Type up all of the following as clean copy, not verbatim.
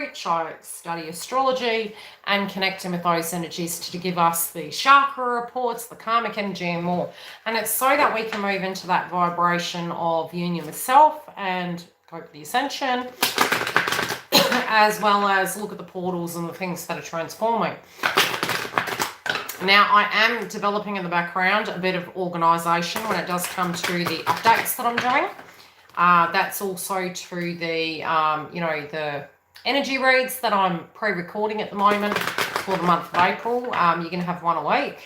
I study astrology and connecting with those energies to give us the chakra reports, the karmic energy and more. And it's so that we can move into that vibration of union with self and go with the ascension, as well as look at the portals and the things that are transforming. Now, I am developing in the background a bit of organisation when it does come to the updates that I'm doing. That's also to the, the energy reads that I'm pre-recording at the moment for the month of April. You're going to have one a week.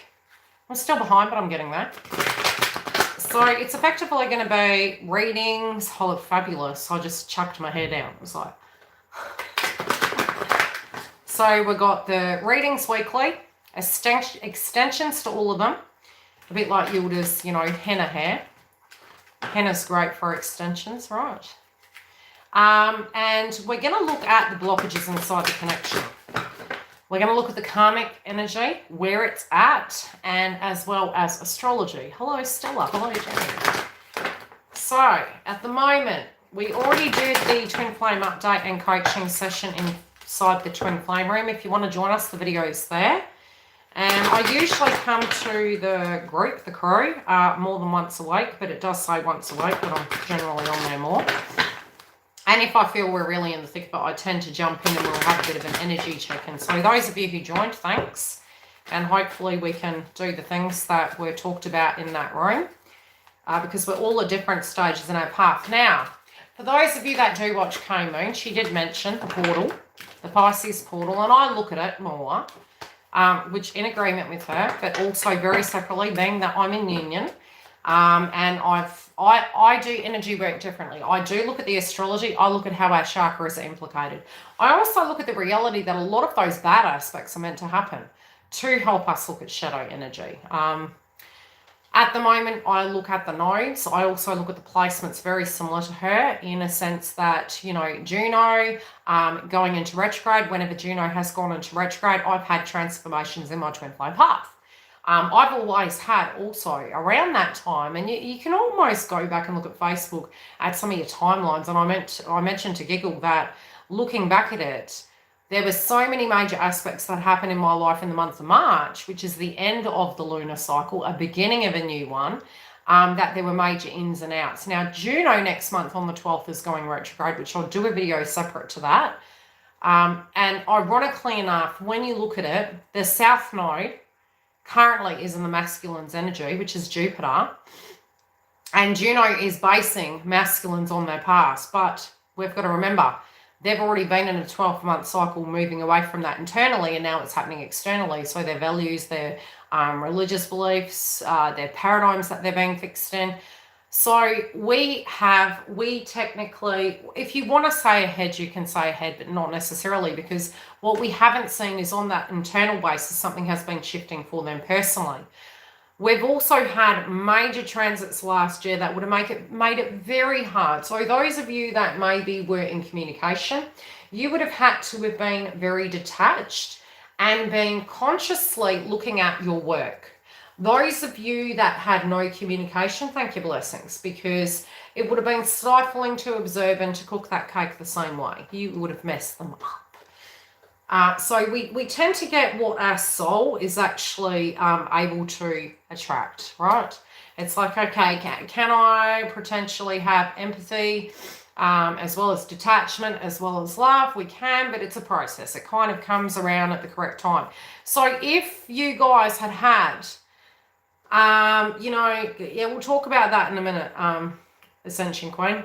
I'm still behind, but I'm getting there. So it's effectively going to be readings. Oh, look, fabulous. I just chucked my hair down. It was like... So we've got the readings weekly, extensions to all of them. A bit like YILDIZ, henna hair. Henna's great for extensions, right? And we're going to look at the blockages inside the connection. We're going to look at the karmic energy, where it's at, and as well as astrology. Hello, Stella. Hello, Jenny. So, at the moment, we already did the Twin Flame update and coaching session inside the Twin Flame room. If you want to join us, the video's there. And I usually come to the group, the crew, more than once a week, but it does say once a week, but I'm generally on there more. And if I feel we're really in the thick of it, I tend to jump in and we'll have a bit of an energy check-in. So those of you who joined, thanks. And hopefully we can do the things that were talked about in that room, because we're all at different stages in our path. Now, for those of you that do watch K Moon, she did mention the portal, the Pisces portal, and I look at it more, which in agreement with her, but also very separately, being that I'm in union. And I do energy work differently. I do look at the astrology. I look at how our chakras are implicated. I also look at the reality that a lot of those bad aspects are meant to happen to help us look at shadow energy. At the moment, I look at the nodes. I also look at the placements very similar to her in a sense that, Juno going into retrograde, whenever Juno has gone into retrograde, I've had transformations in my twin flame path. I've always had also around that time, and you can almost go back and look at Facebook at some of your timelines, and I mentioned to giggle that looking back at it, there were so many major aspects that happened in my life in the month of March, which is the end of the lunar cycle, a beginning of a new one, that there were major ins and outs. Now, Juno next month on the 12th is going retrograde, which I'll do a video separate to that. And ironically enough, when you look at it, the South Node currently is in the masculine's energy, which is Jupiter. And Juno is basing masculines on their past. But we've got to remember, they've already been in a 12-month cycle moving away from that internally, and now it's happening externally. So their values, their religious beliefs, their paradigms that they're being fixed in. So we technically, if you want to say ahead, you can say ahead, but not necessarily, because what we haven't seen is on that internal basis, something has been shifting for them personally. We've also had major transits last year that would have made it very hard. So those of you that maybe were in communication, you would have had to have been very detached and been consciously looking at your work. Those of you that had no communication, thank you, blessings, because it would have been stifling to observe and to cook that cake the same way. You would have messed them up. So we tend to get what our soul is actually able to attract, right? It's like, okay, can I potentially have empathy as well as detachment, as well as love? We can, but it's a process. It kind of comes around at the correct time. So if you guys had we'll talk about that in a minute, Ascension Queen,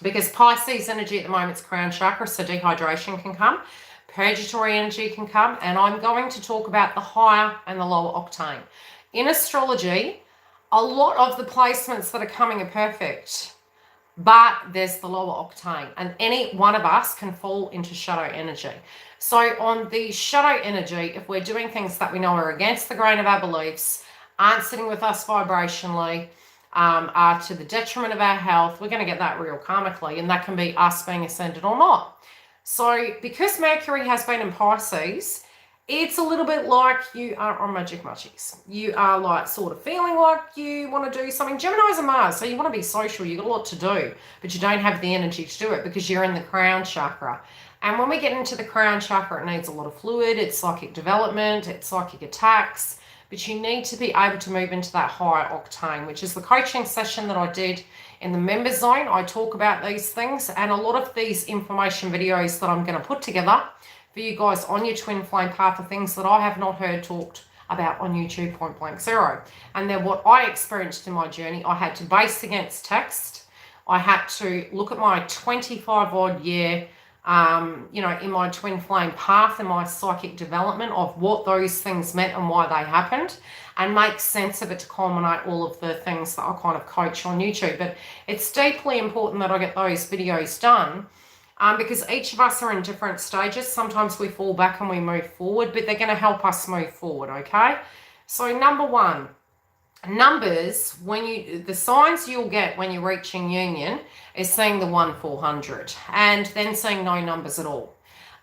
because Pisces energy at the moment is crown chakra, so dehydration can come, purgatory energy can come, and I'm going to talk about the higher and the lower octane. In astrology, a lot of the placements that are coming are perfect, but there's the lower octane, and any one of us can fall into shadow energy. So on the shadow energy, if we're doing things that we know are against the grain of our beliefs, aren't sitting with us vibrationally, are to the detriment of our health, we're going to get that real karmically, and that can be us being ascended or not. So because Mercury has been in Pisces, it's a little bit like you are on Magic Mushies. You are like sort of feeling like you want to do something. Gemini's a Mars, so you want to be social, you've got a lot to do, but you don't have the energy to do it because you're in the crown chakra. And when we get into the crown chakra, it needs a lot of fluid. It's psychic development, it's psychic attacks, but you need to be able to move into that higher octane, which is the coaching session that I did in the members zone. I talk about these things, and a lot of these information videos that I'm going to put together for you guys on your twin flame path are things that I have not heard talked about on YouTube, point blank zero. And then what I experienced in my journey, I had to base against text. I had to look at my 25 odd year, in my twin flame path and my psychic development of what those things meant and why they happened, and make sense of it to culminate all of the things that I kind of coach on YouTube. But it's deeply important that I get those videos done, because each of us are in different stages. Sometimes we fall back and we move forward, but they're going to help us move forward, okay? So number one, numbers, the signs you'll get when you're reaching union is seeing the 1-400 and then seeing no numbers at all.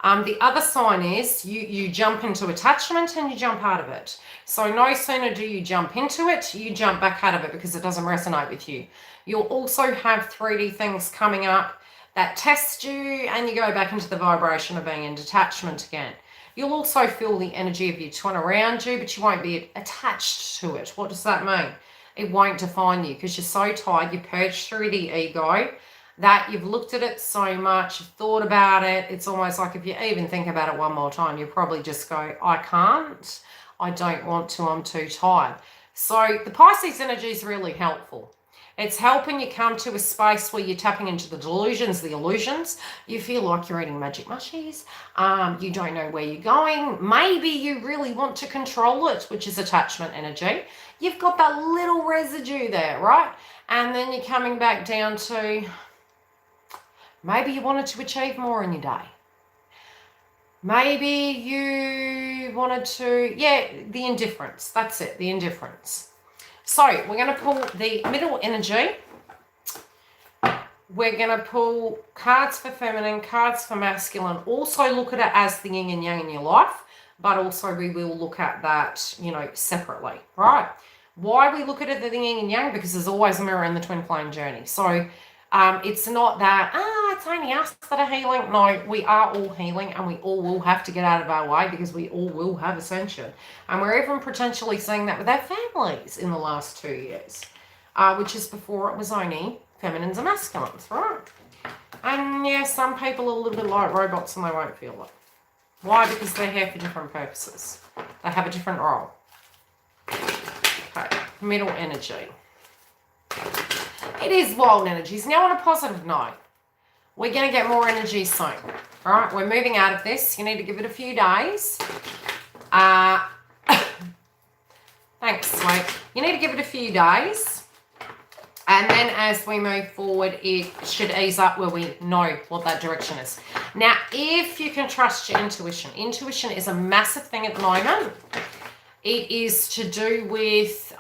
The other sign is you jump into attachment and you jump out of it. So no sooner do you jump into it, you jump back out of it because it doesn't resonate with you. You'll also have 3D things coming up that test you, and you go back into the vibration of being in detachment again. You'll also feel the energy of your twin around you, but you won't be attached to it. What does that mean? It won't define you because you're so tired, you purge through the ego, that you've looked at it so much, you've thought about it. It's almost like if you even think about it one more time, you probably just go, I can't, I don't want to, I'm too tired. So the Pisces energy is really helpful. It's helping you come to a space where you're tapping into the delusions, the illusions. You feel like you're eating magic mushies. You don't know where you're going. Maybe you really want to control it, which is attachment energy. You've got that little residue there, right? And then you're coming back down to maybe you wanted to achieve more in your day. Maybe you wanted to, the indifference. That's it, the indifference. So we're going to pull the middle energy. We're going to pull cards for feminine, cards for masculine. Also look at it as the yin and yang in your life, but also we will look at that, separately, right? Why we look at it as the yin and yang? Because there's always a mirror in the twin flame journey. So it's not that, it's only us that are healing. No, we are all healing, and we all will have to get out of our way because we all will have ascension. And we're even potentially seeing that with our families in the last 2 years, which is before it was only feminines and masculines, right? And yeah, some people are a little bit like robots and they won't feel it. Why? Because they're here for different purposes. They have a different role. Okay, middle energy. It is wild energies. Now on a positive note, we're going to get more energy soon. All right, we're moving out of this. You need to give it a few days. Thanks, sweet. You need to give it a few days. And then as we move forward, it should ease up where we know what that direction is. Now, if you can trust your intuition. Intuition is a massive thing at the moment. It is to do with...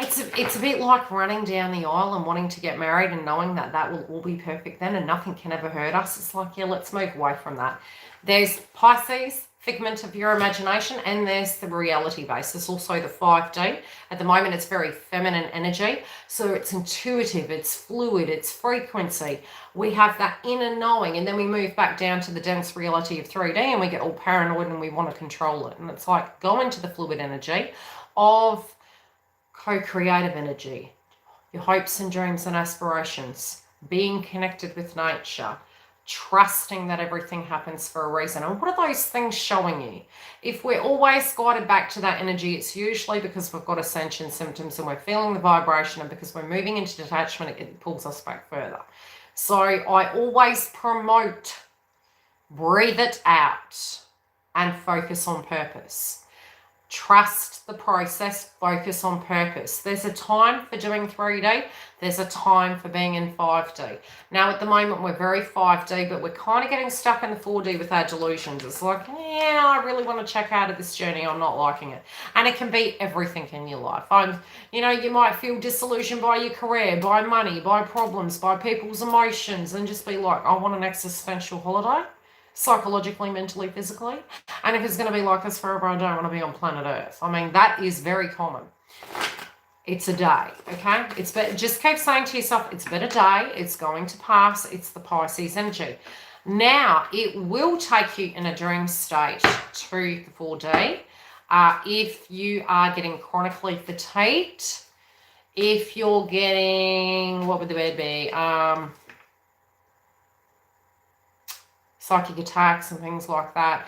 It's a bit like running down the aisle and wanting to get married and knowing that that will all be perfect then and nothing can ever hurt us. It's like, yeah, let's move away from that. There's Pisces, figment of your imagination, and there's the reality base. There's also the 5D. At the moment, it's very feminine energy. So it's intuitive, it's fluid, it's frequency. We have that inner knowing, and then we move back down to the dense reality of 3D and we get all paranoid and we want to control it. And it's like go into the fluid energy of co-creative energy, your hopes and dreams and aspirations, being connected with nature, trusting that everything happens for a reason. And what are those things showing you? If we're always guided back to that energy, it's usually because we've got ascension symptoms and we're feeling the vibration, and because we're moving into detachment, it pulls us back further. So I always promote, breathe it out and focus on purpose. Trust the process, focus on purpose. There's a time for doing 3D. There's a time for being in 5D. Now, at the moment, we're very 5D, but we're kind of getting stuck in the 4D with our delusions. It's like, yeah, I really want to check out of this journey. I'm not liking it. And it can be everything in your life. You might feel disillusioned by your career, by money, by problems, by people's emotions, and just be like, I want an existential holiday. Psychologically, mentally, physically. And if it's going to be like this forever, I don't want to be on planet Earth. I mean, that is very common. It's a day, okay? It's better, just keep saying to yourself, it's been a day, it's going to pass, it's the Pisces energy. Now, it will take you in a dream state to the 4D. If you are getting chronically fatigued, if you're getting, what would the word be? Psychic attacks and things like that.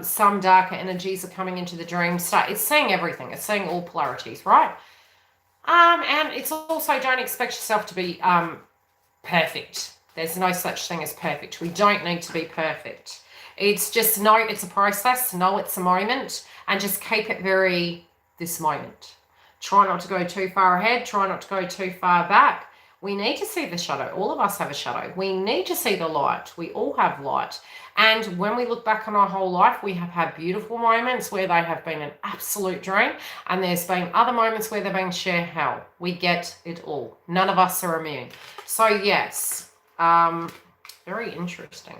Some darker energies are coming into the dream state. It's seeing everything. It's seeing all polarities, right? And it's also, don't expect yourself to be perfect. There's no such thing as perfect. We don't need to be perfect. It's just know it's a process, know it's a moment, and just keep it very this moment. Try not to go too far ahead. Try not to go too far back. We need to see the shadow. All of us have a shadow. We need to see the light. We all have light. And when we look back on our whole life, we have had beautiful moments where they have been an absolute dream. And there's been other moments where they've been sheer hell. We get it all. None of us are immune. So yes, very interesting.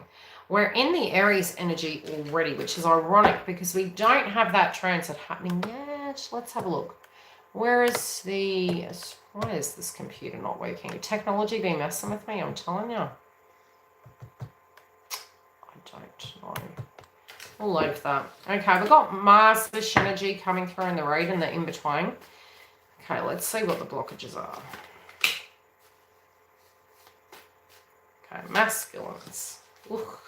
We're in the Aries energy already, which is ironic because we don't have that transit happening yet. Let's have a look. Why is this computer not working? Technology been messing with me, I'm telling you. I don't know. We'll leave that. Okay, we've got Mars-ish energy coming through in the read and the in-between. Okay, let's see what the blockages are. Okay, masculines. Oof.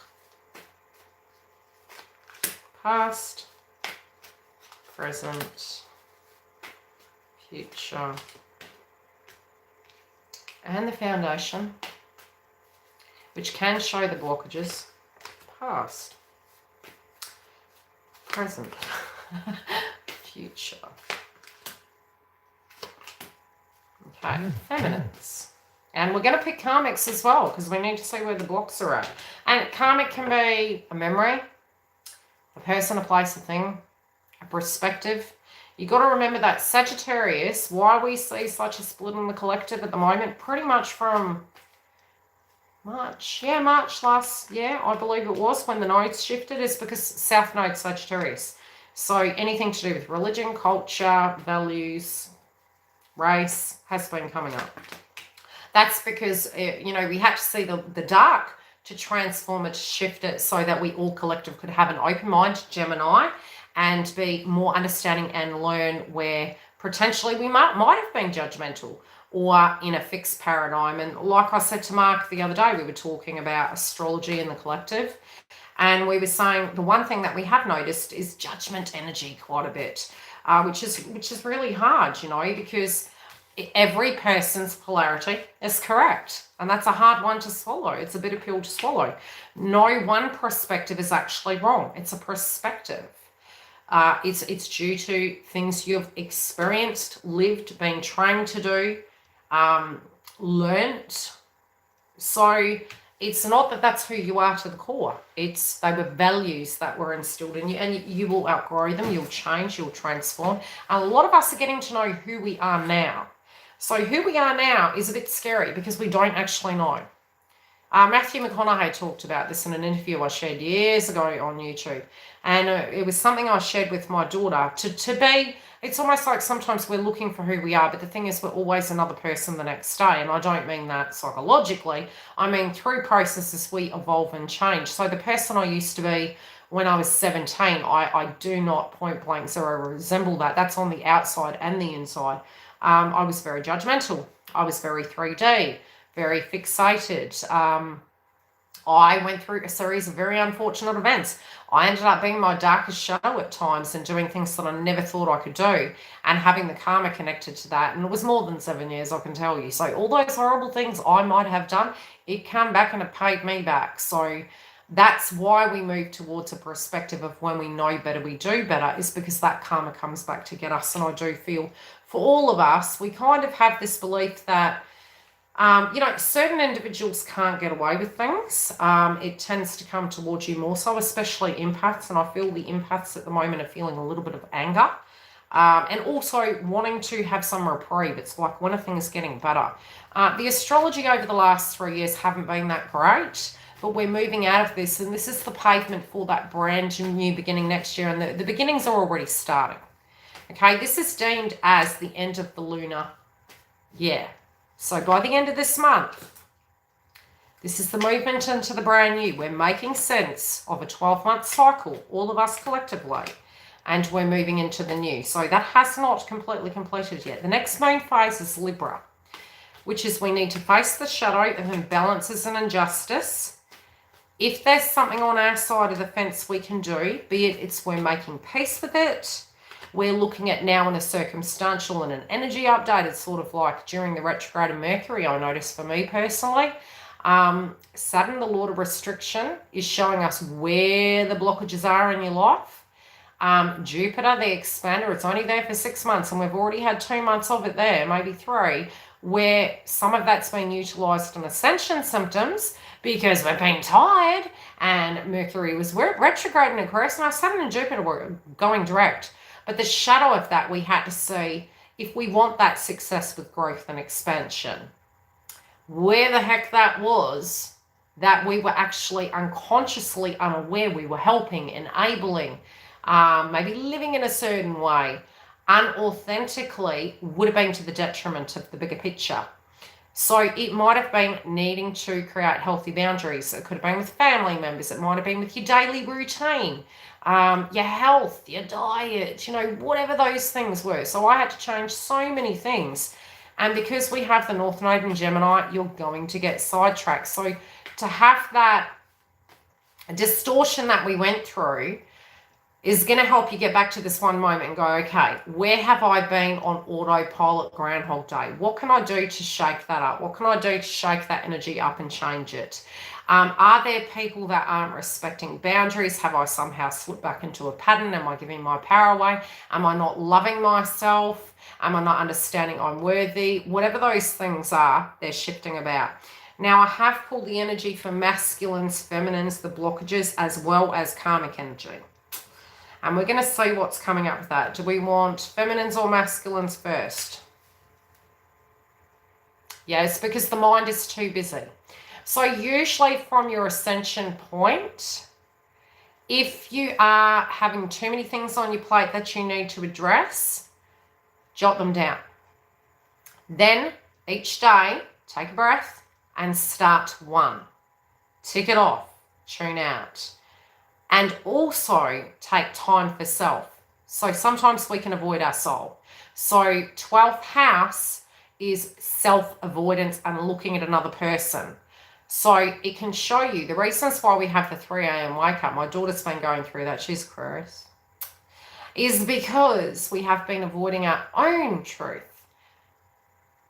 Past, present, future, and the foundation, which can show the blockages. Past, present, future. Okay, feminines. And we're going to pick karmics as well because we need to see where the blocks are at. And karmic can be a memory, a person, a place, a thing, a perspective. You've got to remember that Sagittarius, why we see such a split in the collective at the moment, pretty much from March. Yeah, March last year, I believe it was, when the nodes shifted, is because South Node Sagittarius. So anything to do with religion, culture, values, race has been coming up. That's because, you know, we had to see the dark to transform it, to shift it so that we all collective could have an open mind, Gemini, and be more understanding and learn where potentially we might have been judgmental or in a fixed paradigm. And like I said to Mark the other day, we were talking about astrology in the collective, and we were saying the one thing that we have noticed is judgment energy quite a bit, which is really hard, you know, because every person's polarity is correct. And that's a hard one to swallow. It's a bitter pill to swallow. No one perspective is actually wrong. It's a perspective. It's due to things you've experienced, lived, been trained to do, learnt. So it's not that that's who you are to the core. They were values that were instilled in you, and you will outgrow them. You'll change, you'll transform. And a lot of us are getting to know who we are now. So who we are now is a bit scary because we don't actually know. Matthew McConaughey talked about this in an interview I shared years ago on YouTube. And it was something I shared with my daughter. To be, it's almost like sometimes we're looking for who we are, but the thing is we're always another person the next day. And I don't mean that psychologically. I mean through processes we evolve and change. So the person I used to be when I was 17, I do not point blank zero resemble that. That's on the outside and the inside. I was very judgmental. I was very 3D, very fixated. I went through a series of very unfortunate events. I ended up being my darkest shadow at times and doing things that I never thought I could do and having the karma connected to that. And it was more than 7 years, I can tell you. So all those horrible things I might have done, it came back and it paid me back. So that's why we move towards a perspective of when we know better, we do better, is because that karma comes back to get us. And I do feel for all of us, we kind of have this belief that, you know, certain individuals can't get away with things. It tends to come towards you more so, especially empaths. And I feel the empaths at the moment are feeling a little bit of anger. And also wanting to have some reprieve. It's like when a thing is getting better. The astrology over the last 3 years haven't been that great. But we're moving out of this, and this is the pavement for that brand new beginning next year. And the beginnings are already starting. Okay, this is deemed as the end of the lunar year. So by the end of this month, this is the movement into the brand new. We're making sense of a 12-month cycle, all of us collectively, and we're moving into the new. So that has not completely completed yet. The next main phase is Libra, which is we need to face the shadow of imbalances and injustice. If there's something on our side of the fence we can do, be it it's we're making peace with it, we're looking at now in a circumstantial and an energy update. It's sort of like during the retrograde of Mercury, I noticed for me personally, Saturn, the Lord of Restriction, is showing us where the blockages are in your life. Jupiter, the expander, it's only there for 6 months, and we've already had 2 months of it there, maybe 3, where some of that's been utilized in ascension symptoms because we've been tired, and Mercury was retrograde in Aquarius. Now Saturn and Jupiter were going direct, but the shadow of that we had to see if we want that success with growth and expansion. Where the heck that was, that we were actually unconsciously unaware we were helping, enabling, maybe living in a certain way, unauthentically, would have been to the detriment of the bigger picture. So it might have been needing to create healthy boundaries. It could have been with family members. It might have been with your daily routine, your health, your diet, you know, whatever those things were. So I had to change so many things. And because we have the North Node in Gemini, you're going to get sidetracked. So to have that distortion that we went through is going to help you get back to this one moment and go, okay, where have I been on autopilot Groundhog Day? What can I do to shake that up? What can I do to shake that energy up and change it? Are there people that aren't respecting boundaries? Have I somehow slipped back into a pattern? Am I giving my power away? Am I not loving myself? Am I not understanding I'm worthy? Whatever those things are, they're shifting about. Now, I have pulled the energy for masculines, feminines, the blockages, as well as karmic energy. And we're going to see what's coming up with that. Do we want feminines or masculines first? Yes, because the mind is too busy. So usually from your ascension point, if you are having too many things on your plate that you need to address, jot them down. Then each day, take a breath and start one. Tick it off, tune out. And also take time for self. So sometimes we can avoid our soul. So 12th house is self-avoidance and looking at another person. So it can show you the reasons why we have the 3 a.m. wake up. My daughter's been going through that. She's Aquarius. Is because we have been avoiding our own truth.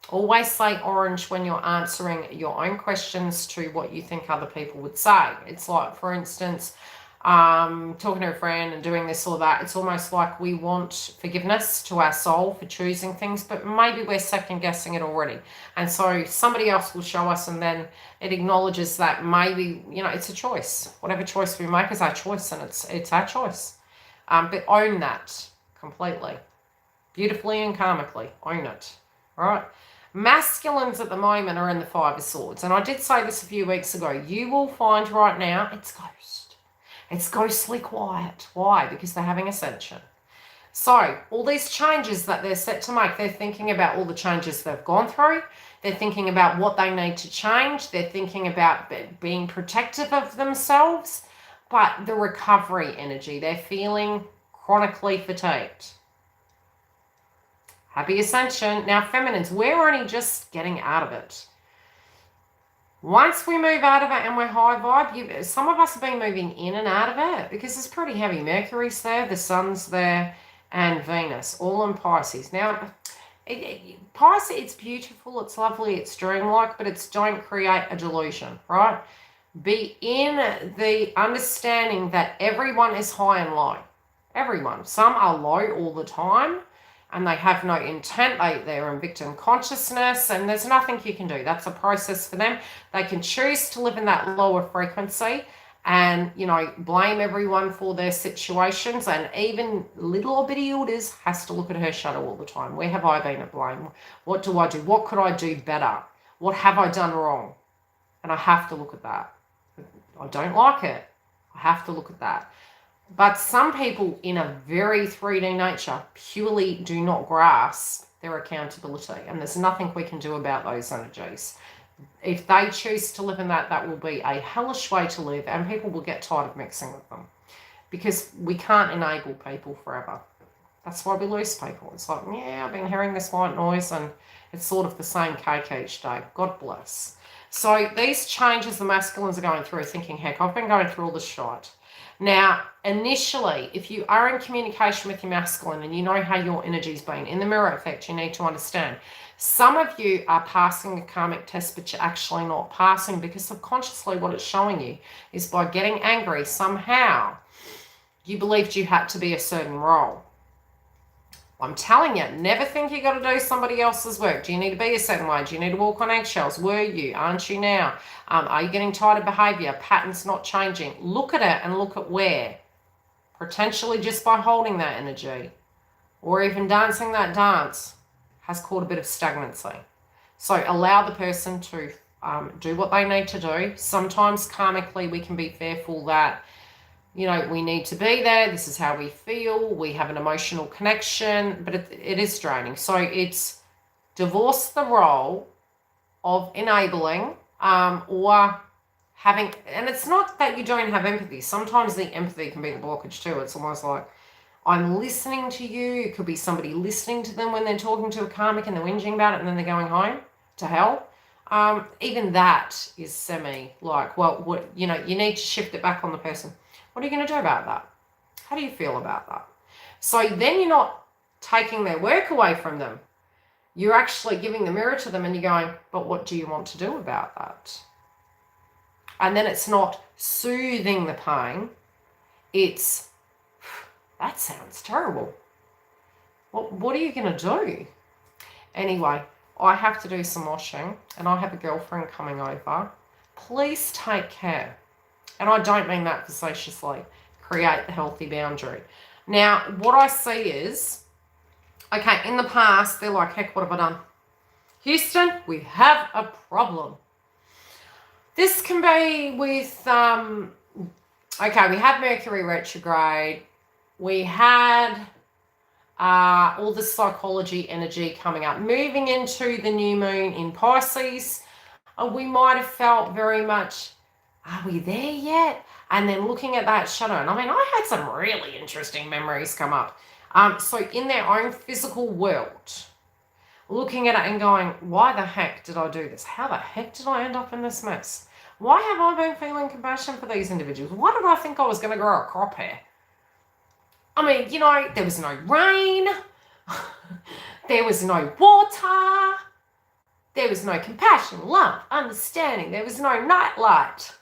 Always say orange when you're answering your own questions to what you think other people would say. It's like, for instance, talking to a friend and doing this or that. It's almost like we want forgiveness to our soul for choosing things, but maybe we're second guessing it already. And so somebody else will show us, and then it acknowledges that maybe, you know, it's a choice. Whatever choice we make is our choice, and it's our choice. But own that completely, beautifully and karmically. Own it. All right. Masculines at the moment are in the 5 of Swords. And I did say this a few weeks ago. You will find right now it's ghost. It's ghostly quiet. Why? Because they're having ascension. So all these changes that they're set to make, they're thinking about all the changes they've gone through. They're thinking about what they need to change. They're thinking about being protective of themselves. But the recovery energy, they're feeling chronically fatigued. Happy ascension. Now, feminines, we're only just getting out of it. Once we move out of it and we're high vibe, some of us have been moving in and out of it because it's pretty heavy. Mercury's there, the sun's there, and Venus, all in Pisces. Now, Pisces, it's beautiful, it's lovely, it's dreamlike, but it's don't create a delusion, right? Be in the understanding that everyone is high and low. Everyone. Some are low all the time, and they have no intent. They're in victim consciousness, and there's nothing you can do. That's a process for them. They can choose to live in that lower frequency and, you know, blame everyone for their situations. And even little or bitty YILDIZ has to look at her shadow all the time. Where have I been at blame? What do I do? What could I do better? What have I done wrong? And I have to look at that. I don't like it. I have to look at that. But some people in a very 3D nature purely do not grasp their accountability. And there's nothing we can do about those energies. If they choose to live in that, that will be a hellish way to live, and people will get tired of mixing with them. Because we can't enable people forever. That's why we lose people. It's like, yeah, I've been hearing this white noise and it's sort of the same cake each day. God bless. So these changes the masculines are going through, thinking, heck, I've been going through all this shite. Now, initially, if you are in communication with your masculine and you know how your energy's been, in the mirror effect, you need to understand. Some of you are passing a karmic test, but you're actually not passing, because subconsciously what it's showing you is by getting angry, somehow you believed you had to be a certain role. I'm telling you, never think you got to do somebody else's work. Do you need to be a certain way? Do you need to walk on eggshells? Were you? Aren't you now? Are you getting tired of behavior? Patterns not changing? Look at it and look at where. Potentially just by holding that energy or even dancing that dance has caused a bit of stagnancy. So allow the person to do what they need to do. Sometimes karmically we can be fearful that, you know, we need to be there. This is how we feel. We have an emotional connection, but it is draining. So it's divorce the role of enabling or having, and it's not that you don't have empathy. Sometimes the empathy can be the blockage too. It's almost like, I'm listening to you. It could be somebody listening to them when they're talking to a karmic and they're whinging about it and then they're going home to hell. Even that is semi like, well, what, you know, you need to shift it back on the person. What are you going to do about that? How do you feel about that? So then you're not taking their work away from them. You're actually giving the mirror to them and you're going, but what do you want to do about that? And then it's not soothing the pain. It's, that sounds terrible. What are you going to do? Anyway, I have to do some washing and I have a girlfriend coming over. Please take care. And I don't mean that facetiously. Create the healthy boundary. Now, what I see is, okay, in the past, they're like, heck, what have I done? Houston, we have a problem. This can be with, okay, we had Mercury retrograde. We had all the psychology energy coming up. Moving into the new moon in Pisces, we might have felt very much, are we there yet? And then looking at that shadow, and I mean, I had some really interesting memories come up. So in their own physical world, looking at it and going, why the heck did I do this? How the heck did I end up in this mess? Why have I been feeling compassion for these individuals? Why did I think I was going to grow a crop hair? I mean, you know, there was no rain. There was no water. There was no compassion, love, understanding. There was no nightlight.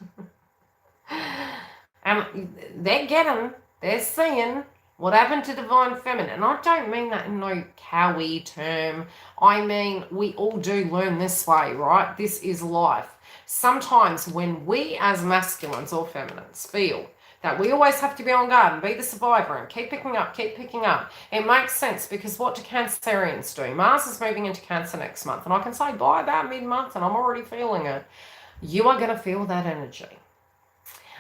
And they're seeing what happened to divine feminine. And I don't mean that in no cowy term. I mean, we all do learn this way, right? This is life. Sometimes when we as masculines or feminines feel that we always have to be on guard and be the survivor and keep picking up, it makes sense, because what do Cancerians do? Mars is moving into Cancer next month, and I can say by about mid-month, and I'm already feeling it. You are going to feel that energy.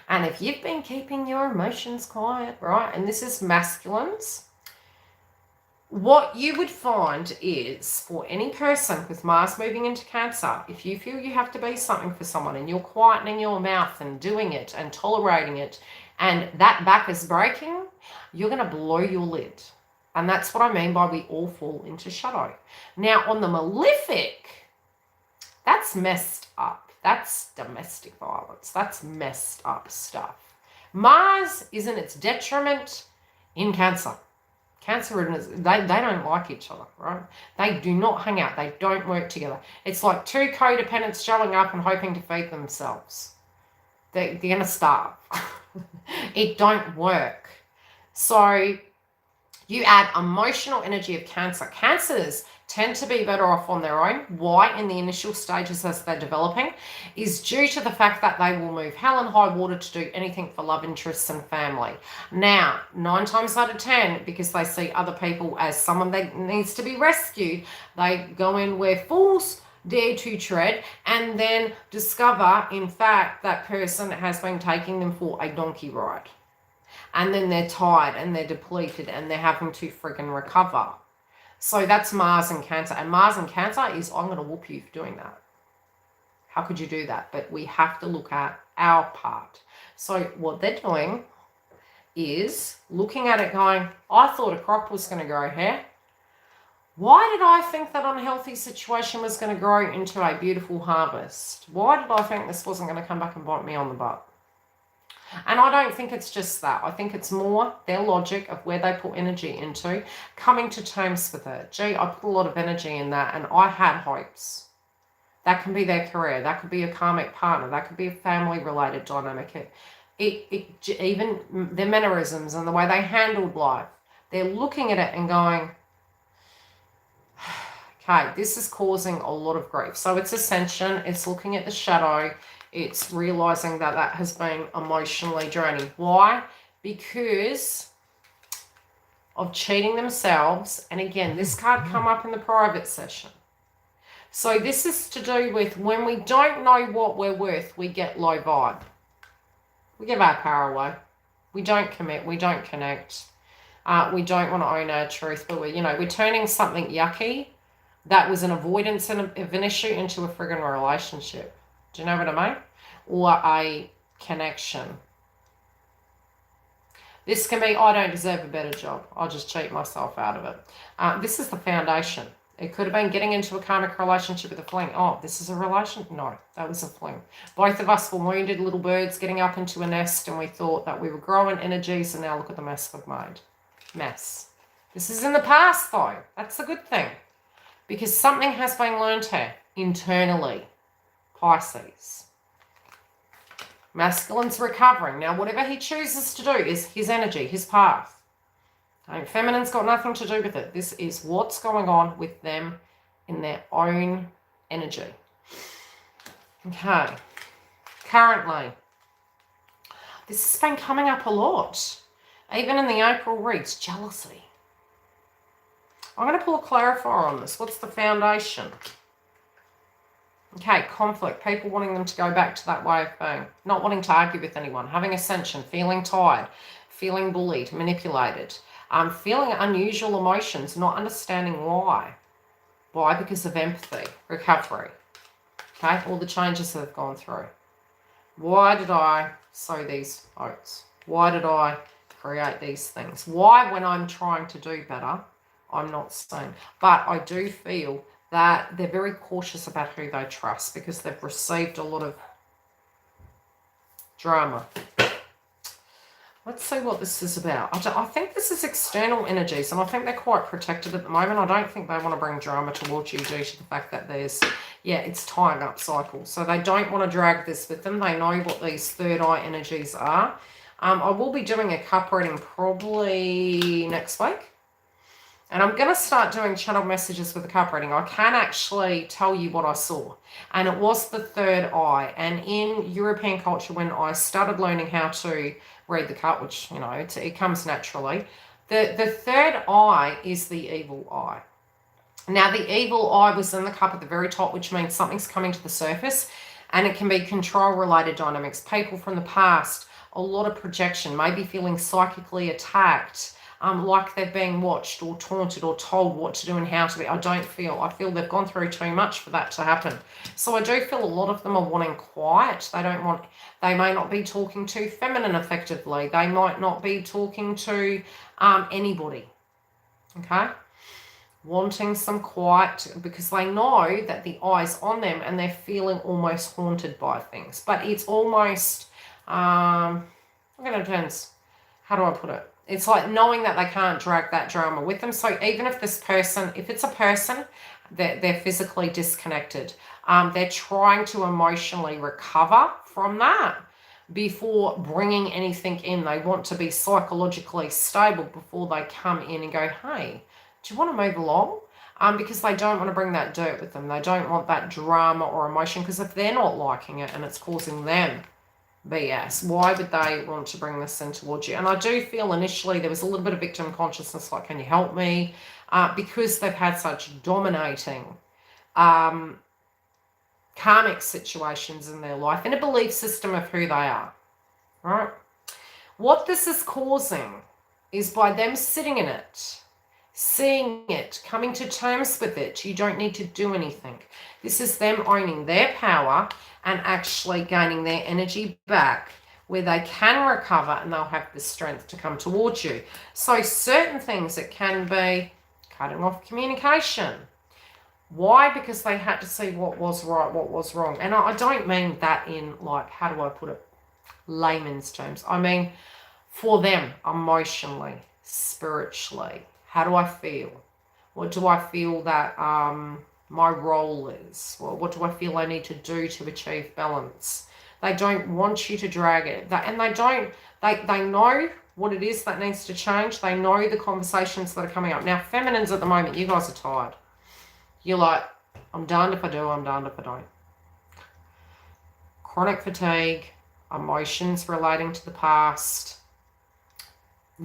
And if you've been keeping your emotions quiet, right, and this is masculines, what you would find is, for any person with Mars moving into Cancer, if you feel you have to be something for someone and you're quietening your mouth and doing it and tolerating it, and that back is breaking, you're going to blow your lid. And that's what I mean by we all fall into shadow. Now, on the malefic, that's messed up. That's domestic violence. That's messed up stuff. Mars is in its detriment in Cancer. Cancer, they don't like each other, right? They do not hang out. They don't work together. It's like two codependents showing up and hoping to feed themselves. They're going to starve. It don't work. So you add emotional energy of Cancer. Cancers tend to be better off on their own. Why? In the initial stages as they're developing is due to the fact that they will move hell and high water to do anything for love interests and family. Now, 9 times out of 10, because they see other people as someone that needs to be rescued, they go in where fools dare to tread, and then discover, in fact, that person has been taking them for a donkey ride. And then they're tired and they're depleted and they're having to friggin' recover. So that's Mars and Cancer. And Mars and Cancer is, I'm going to whoop you for doing that. How could you do that? But we have to look at our part. So what they're doing is looking at it going, I thought a crop was going to grow here. Why did I think that unhealthy situation was going to grow into a beautiful harvest? Why did I think this wasn't going to come back and bite me on the butt? And I don't think it's just that. I think it's more their logic of where they put energy into, coming to terms with it. Gee, I put a lot of energy in that and I had hopes. That can be their career. That could be a karmic partner. That could be a family-related dynamic. Even their mannerisms and the way they handled life. They're looking at it and going, okay, this is causing a lot of grief. So it's ascension. It's looking at the shadow. It's realizing that that has been emotionally draining. Why? Because of cheating themselves. And again, this card come up in the private session. So this is to do with when we don't know what we're worth, we get low vibe. We give our power away. We don't commit. We don't connect. We don't want to own our truth, but we're turning something yucky that was an avoidance of an issue into a friggin' relationship. Do you know what I mean? Or a connection. This can be, I don't deserve a better job. I'll just cheat myself out of it. This is the foundation. It could have been getting into a karmic relationship with a fling. Oh, this is a relation? No, that was a fling. Both of us were wounded little birds getting up into a nest, and we thought that we were growing energies, and now look at the mess we've made. Mess. This is in the past, though. That's a good thing. Because something has been learned here internally. Pisces. Masculine's recovering. Now, whatever he chooses to do is his energy, his path. Feminine's got nothing to do with it. This is what's going on with them in their own energy. Okay. Currently, this has been coming up a lot. Even in the April reads, jealousy. I'm going to pull a clarifier on this. What's the foundation? Okay, conflict. People wanting them to go back to that way of being. Not wanting to argue with anyone. Having ascension. Feeling tired. Feeling bullied. Manipulated. Feeling unusual emotions, not understanding why. Why? Because of empathy, recovery. Okay, all the changes that have gone through. Why did I sow these oats? Why did I create these things? Why, when I'm trying to do better, I'm not seen? But I do feel that they're very cautious about who they trust because they've received a lot of drama. Let's see what this is about. I think this is external energies, and I think they're quite protected at the moment. I don't think they want to bring drama towards you due to the fact that there's, it's tying up cycles. So they don't want to drag this with them. They know what these third eye energies are. I will be doing a cup reading probably next week. And I'm going to start doing channel messages with the cup reading. I can actually tell you what I saw. And it was the third eye. And in European culture, when I started learning how to read the cup, which, it comes naturally, the third eye is the evil eye. Now, the evil eye was in the cup at the very top, which means something's coming to the surface. And it can be control-related dynamics. People from the past, a lot of projection, maybe feeling psychically attacked, like they're being watched or taunted or told what to do and how to be. I feel they've gone through too much for that to happen. So I do feel a lot of them are wanting quiet. They may not be talking to feminine effectively. They might not be talking to anybody. Okay? Wanting some quiet because they know that the eye's on them and they're feeling almost haunted by things. But it's almost, it depends. How do I put it? It's like knowing that they can't drag that drama with them. So even if if it's a person, they're physically disconnected. They're trying to emotionally recover from that before bringing anything in. They want to be psychologically stable before they come in and go, hey, do you want to move along? Because they don't want to bring that dirt with them. They don't want that drama or emotion, because if they're not liking it and it's causing them BS, why would they want to bring this in towards you? And I do feel initially there was a little bit of victim consciousness, like, can you help me? Because they've had such dominating karmic situations in their life and a belief system of who they are, right? What this is causing is by them sitting in it, seeing it, coming to terms with it, you don't need to do anything. This is them owning their power and actually gaining their energy back where they can recover and they'll have the strength to come towards you. So certain things, it can be cutting off communication. Why? Because they had to see what was right, what was wrong. And I don't mean that in, like, how do I put it, layman's terms. I mean for them, emotionally, spiritually. How do I feel? What do I feel that my role is? What do I feel I need to do to achieve balance? They don't want you to drag it. And they know what it is that needs to change. They know the conversations that are coming up. Now, feminines at the moment, you guys are tired. You're like, I'm darned if I do, I'm darned if I don't. Chronic fatigue, emotions relating to the past,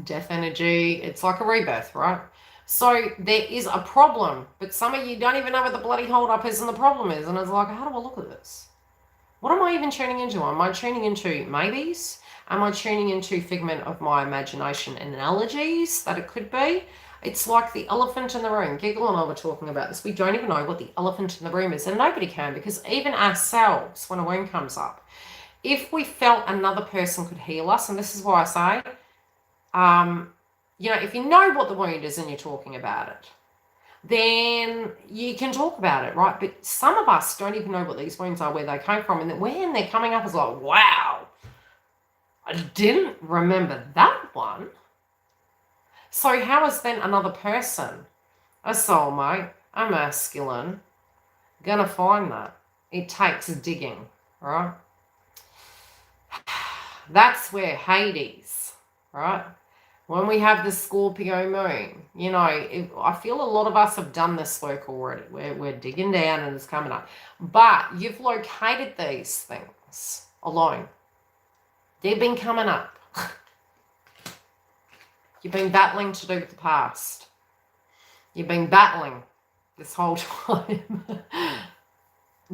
death energy. It's like a rebirth, right? So there is a problem, but some of you don't even know what the bloody hold up is and the problem is. And it's like, how do I look at this? What am I even tuning into? Am I tuning into maybes? Am I tuning into figment of my imagination and analogies that it could be? It's like the elephant in the room. Giggle and I were talking about this. We don't even know what the elephant in the room is. And nobody can, because even ourselves, when a wound comes up, if we felt another person could heal us, and this is why I say, you know, if you know what the wound is and you're talking about it, then you can talk about it, right? But some of us don't even know what these wounds are, where they came from. And then when they're coming up, it's like, wow, I didn't remember that one. So how is then another person, a soulmate, a masculine, gonna find that? It takes digging, right? That's where Hades, right? When we have the Scorpio moon, you know, I feel a lot of us have done this work already. We're digging down and it's coming up. But you've located these things alone. They've been coming up. You've been battling to do with the past. You've been battling this whole time.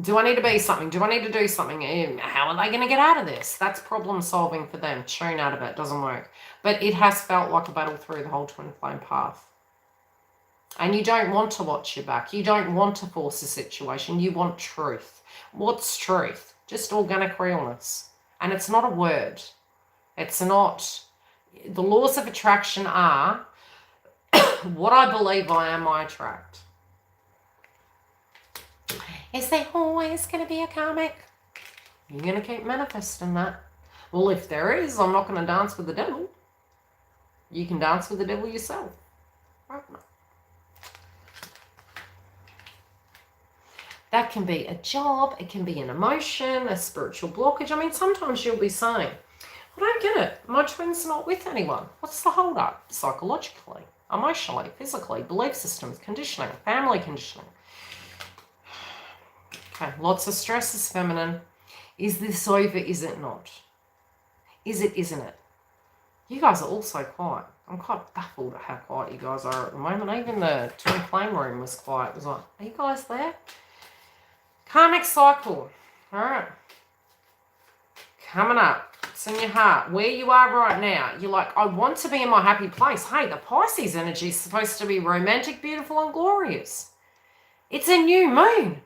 Do I need to be something? Do I need to do something? How are they going to get out of this? That's problem solving for them. Tune out of it. Doesn't work. But it has felt like a battle through the whole twin flame path. And you don't want to watch your back. You don't want to force a situation. You want truth. What's truth? Just organic realness. And it's not a word. It's not. The laws of attraction are what I believe I am, I attract. Is there always going to be a karmic? You're going to keep manifesting that. Well, if there is, I'm not going to dance with the devil. You can dance with the devil yourself. Right? That can be a job. It can be an emotion, a spiritual blockage. I mean, sometimes you'll be saying, I don't get it. My twin's not with anyone. What's the hold up? Psychologically, emotionally, physically, belief systems, conditioning, family conditioning. Okay, lots of stress is feminine. Is this over? Is it not? Is it, isn't it? You guys are all so quiet. I'm quite baffled at how quiet you guys are at the moment. Even the twin flame room was quiet. It was like, are you guys there? Karmic cycle. All right. Coming up. It's in your heart. Where you are right now. You're like, I want to be in my happy place. Hey, the Pisces energy is supposed to be romantic, beautiful, and glorious. It's a new moon.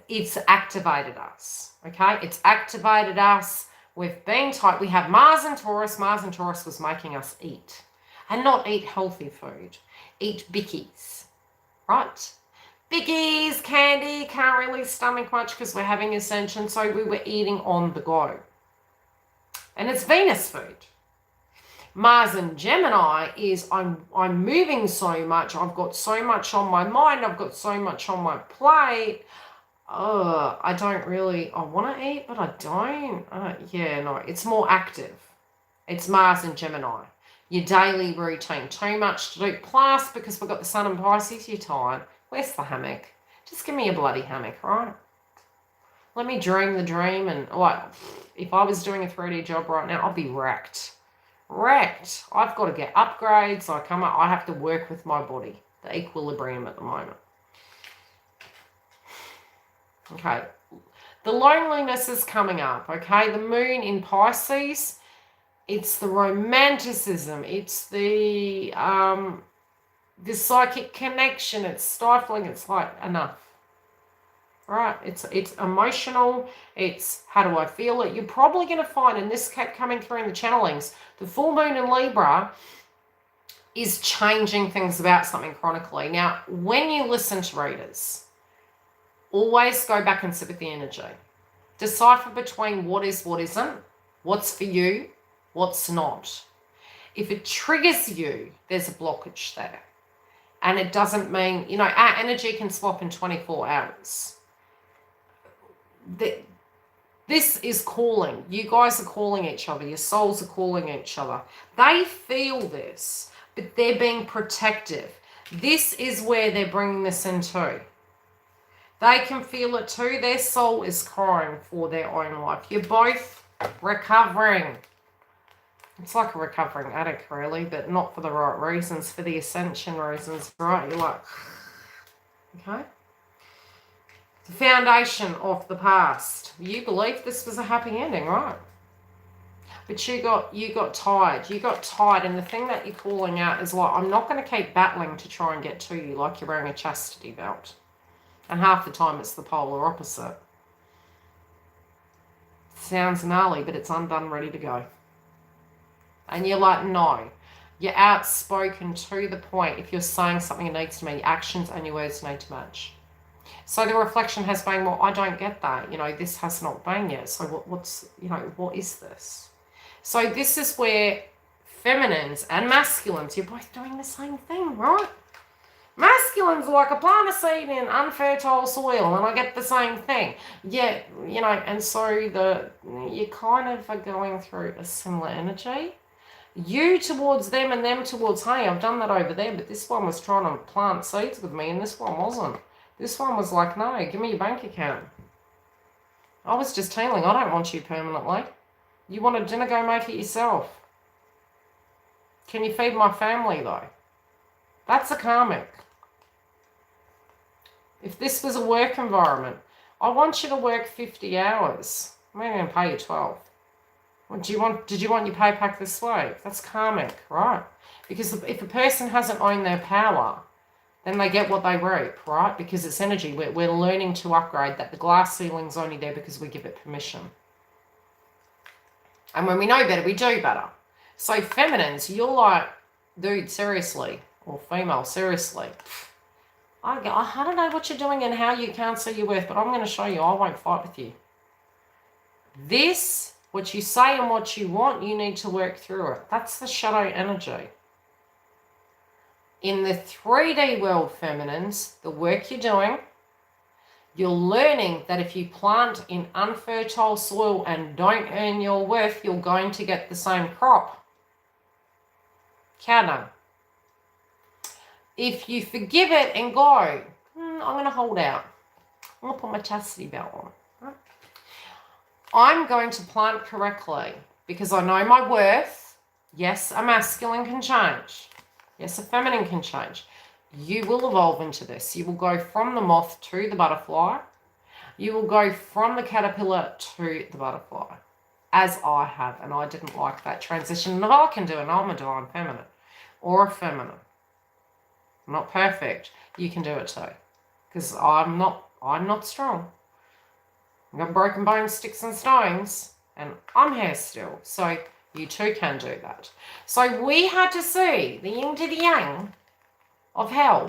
It's activated us, okay? It's activated us. We've been taught. We have Mars and Taurus. Mars and Taurus was making us eat. And not eat healthy food. Eat bickies, right? Bickies, candy, can't really stomach much because we're having ascension. So we were eating on the go. And it's Venus food. Mars and Gemini is I'm moving so much. I've got so much on my mind. I've got so much on my plate. I don't really, I want to eat, but I don't. Yeah, no, it's more active. It's Mars and Gemini. Your daily routine, too much to do. Plus, because we've got the Sun and Pisces, you're tired. Where's the hammock? Just give me a bloody hammock, right? Let me dream the dream. And like, if I was doing a 3D job right now, I'd be wrecked. Wrecked. I've got to get upgrades. I have to work with my body. The equilibrium at the moment. Okay. The loneliness is coming up, okay? The moon in Pisces, it's the romanticism. It's the psychic connection. It's stifling. It's like, enough. Right? It's emotional. It's, how do I feel it? You're probably going to find, and this kept coming through in the channelings, the full moon in Libra is changing things about something chronically. Now, when you listen to readers, always go back and sit with the energy. Decipher between what is, what isn't, what's for you, what's not. If it triggers you, there's a blockage there. And it doesn't mean, you know, our energy can swap in 24 hours. This is calling. You guys are calling each other. Your souls are calling each other. They feel this, but they're being protective. This is where they're bringing this into. They can feel it too. Their soul is crying for their own life. You're both recovering. It's like a recovering addict, really, but not for the right reasons, for the ascension reasons, right? You're like, okay. The foundation of the past. You believe this was a happy ending, right? But you got tired. You got tired, and the thing that you're calling out is like, I'm not going to keep battling to try and get to you like you're wearing a chastity belt. And half the time it's the polar opposite. Sounds gnarly, but it's undone, ready to go. And you're like, no. You're outspoken to the point. If you're saying something, it needs to mean actions and your words need to match. So the reflection has been, well, I don't get that. You know, this has not been yet. So what's, you know, what is this? So this is where feminines and masculines, you're both doing the same thing, right? Masculines are like a plant a seed in unfertile soil, and I get the same thing. Yeah, you know, and so you kind of are going through a similar energy. You towards them and them towards, hey, I've done that over there, but this one was trying to plant seeds with me and this one wasn't. This one was like, no, give me your bank account. I was just telling, I don't want you permanently. You want a dinner, go make it yourself. Can you feed my family though? That's a karmic. If this was a work environment, I want you to work 50 hours. I'm only going to pay you 12. What do you want? Did you want your pay pack this week? That's karmic, right? Because if a person hasn't owned their power, then they get what they reap, right? Because it's energy. We're learning to upgrade that. The glass ceiling's only there because we give it permission. And when we know better, we do better. So feminines, you're like, dude, seriously. Or female, seriously. I don't know what you're doing and how you can't see your worth, but I'm going to show you. I won't fight with you. This, what you say and what you want, you need to work through it. That's the shadow energy. In the 3D world, feminines, the work you're doing, you're learning that if you plant in unfertile soil and don't earn your worth, you're going to get the same crop. Counter. If you forgive it and go, I'm going to hold out. I'm going to put my chastity belt on. Right? I'm going to plant correctly because I know my worth. Yes, a masculine can change. Yes, a feminine can change. You will evolve into this. You will go from the moth to the butterfly. You will go from the caterpillar to the butterfly, as I have. And I didn't like that transition. And if I can do it, I'm a divine feminine or a feminine. I'm not perfect. You can do it too. Because I'm not strong. I've got broken bones, sticks and stones. And I'm here still. So you too can do that. So we had to see the yin to the yang of hell.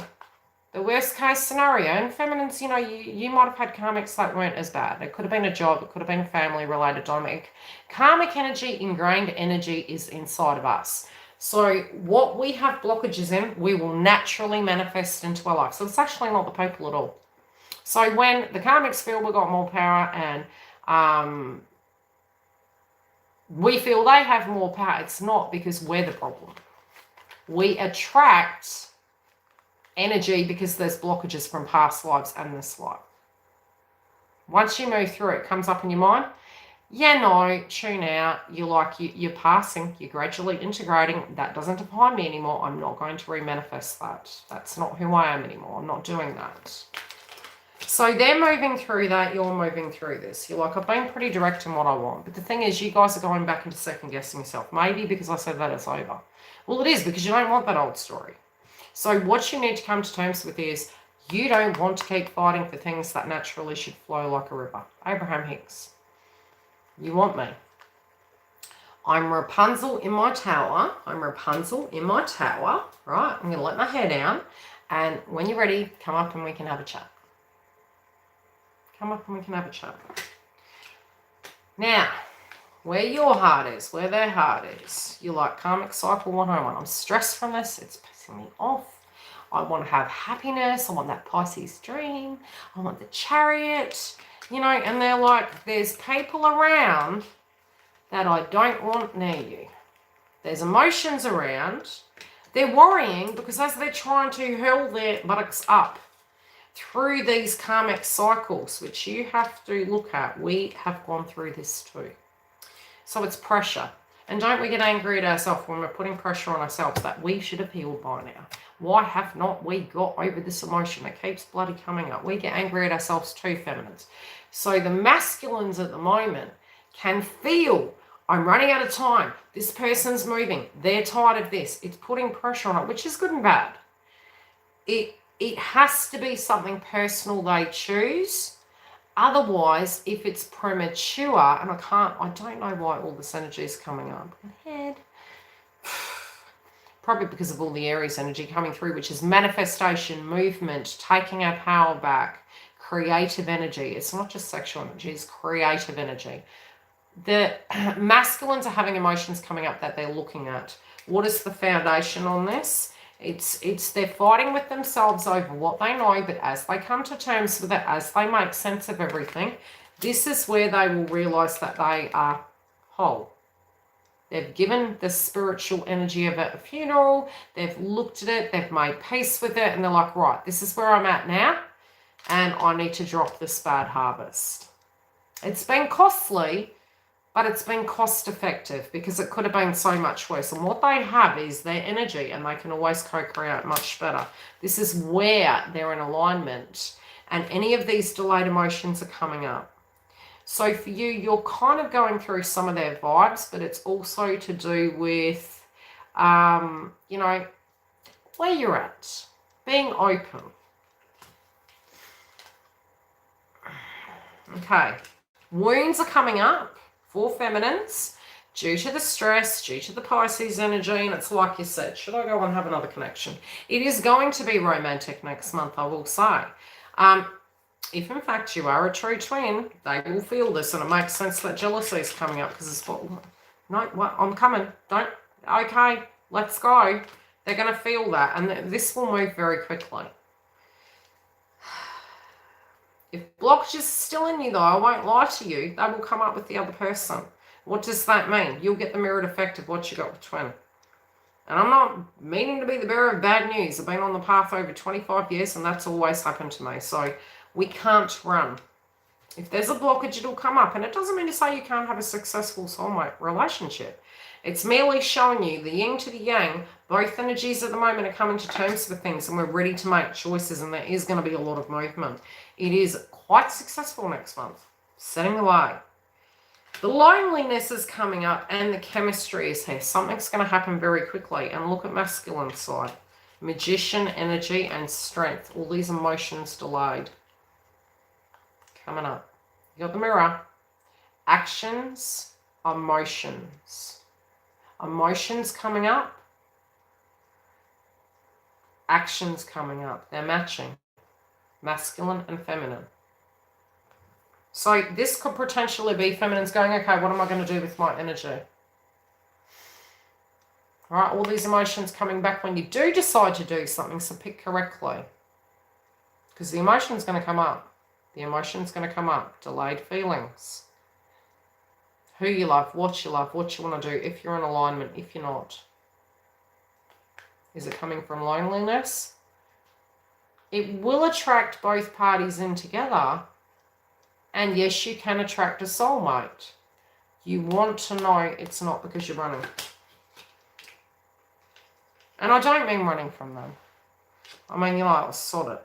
The worst case scenario. And feminines, you know, you might have had karmics that weren't as bad. It could have been a job. It could have been family related dynamic. Karmic energy, ingrained energy is inside of us. So what we have blockages in, we will naturally manifest into our life. So it's actually not the people at all. So when the karmics feel we've got more power and we feel they have more power, it's not because we're the problem. We attract energy because there's blockages from past lives and this life. Once you move through it, comes up in your mind, yeah, no, tune out. You're passing. You're gradually integrating. That doesn't define me anymore. I'm not going to remanifest that. That's not who I am anymore. I'm not doing that. So they're moving through that, you're moving through this. You're like, I've been pretty direct in what I want. But the thing is, you guys are going back into second guessing yourself. Maybe because I said that it's over. Well, it is, because you don't want that old story. So what you need to come to terms with is, you don't want to keep fighting for things that naturally should flow like a river. Abraham Hicks. You want me. I'm Rapunzel in my tower. I'm Rapunzel in my tower. Right? I'm going to let my hair down. And when you're ready, come up and we can have a chat. Come up and we can have a chat. Now, where your heart is, where their heart is, you're like, karmic cycle 101. I'm stressed from this. It's pissing me off. I want to have happiness. I want that Pisces dream. I want the Chariot. You know, and they're like, there's people around that I don't want near you. There's emotions around. They're worrying because as they're trying to hurl their buttocks up through these karmic cycles, which you have to look at, we have gone through this too. So it's pressure. And don't we get angry at ourselves when we're putting pressure on ourselves that we should have healed by now? Why have not we got over this emotion that keeps bloody coming up? We get angry at ourselves too, feminines. So the masculines at the moment can feel, I'm running out of time. This person's moving. They're tired of this. It's putting pressure on it, which is good and bad. It has to be something personal they choose. Otherwise, if it's premature, and I don't know why all this energy is coming up. Head. Probably because of all the Aries energy coming through, which is manifestation, movement, taking our power back, creative energy. It's not just sexual energy, it's creative energy. The masculines are having emotions coming up that they're looking at. What is the foundation on this? It's they're fighting with themselves over what they know, but as they come to terms with it, as they make sense of everything, this is where they will realize that they are whole. They've given the spiritual energy of a funeral, they've looked at it, they've made peace with it, and they're like, right, this is where I'm at now, and I need to drop this bad harvest. It's been costly, but it's been cost effective because it could have been so much worse. And what they have is their energy, and they can always co-create much better. This is where they're in alignment, and any of these delayed emotions are coming up. So for you, you're kind of going through some of their vibes, but it's also to do with, you know, where you're at, being open. Okay, wounds are coming up for feminines due to the stress, due to the Pisces energy, and it's like you said, should I go and have another connection? It is going to be romantic next month, I will say. If in fact you are a true twin, they will feel this, and it makes sense that jealousy is coming up because it's what, no, what, I'm coming, don't, okay, let's go. They're going to feel that, and this will move very quickly. If blockages are still in you, though, I won't lie to you, they will come up with the other person. What does that mean? You'll get the mirrored effect of what you got with twin. And I'm not meaning to be the bearer of bad news. I've been on the path over 25 years, and that's always happened to me. So we can't run. If there's a blockage, it'll come up. And it doesn't mean to say you can't have a successful soulmate relationship. It's merely showing you the yin to the yang. Both energies at the moment are coming to terms with things, and we're ready to make choices, and there is going to be a lot of movement. It is quite successful next month. Setting the way. The loneliness is coming up, and the chemistry is here. Something's going to happen very quickly. And look at masculine side. Magician, energy, and strength. All these emotions delayed. Coming up. You got the mirror. Actions, emotions. Emotions coming up. Actions coming up. They're matching. Masculine and feminine. So this could potentially be feminines going, okay, what am I going to do with my energy? All right, all these emotions coming back when you do decide to do something, so pick correctly. Because the emotion's going to come up. The emotion's going to come up. Delayed feelings. Who you love, what you want to do, if you're in alignment, if you're not. Is it coming from loneliness? It will attract both parties in together. And yes, you can attract a soulmate. You want to know it's not because you're running. And I don't mean running from them. I mean, you know, I'll sort it.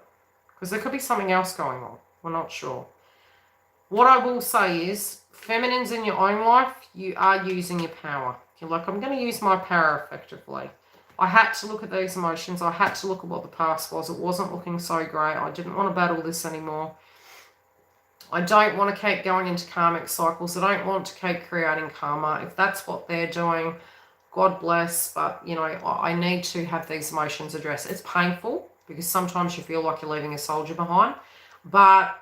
Because there could be something else going on. We're not sure. What I will say is, feminines in your own life, you are using your power. You're like, I'm going to use my power effectively. I had to look at these emotions. I had to look at what the past was. It wasn't looking so great. I didn't want to battle this anymore. I don't want to keep going into karmic cycles. I don't want to keep creating karma. If that's what they're doing, God bless. But, you know, I need to have these emotions addressed. It's painful because sometimes you feel like you're leaving a soldier behind. But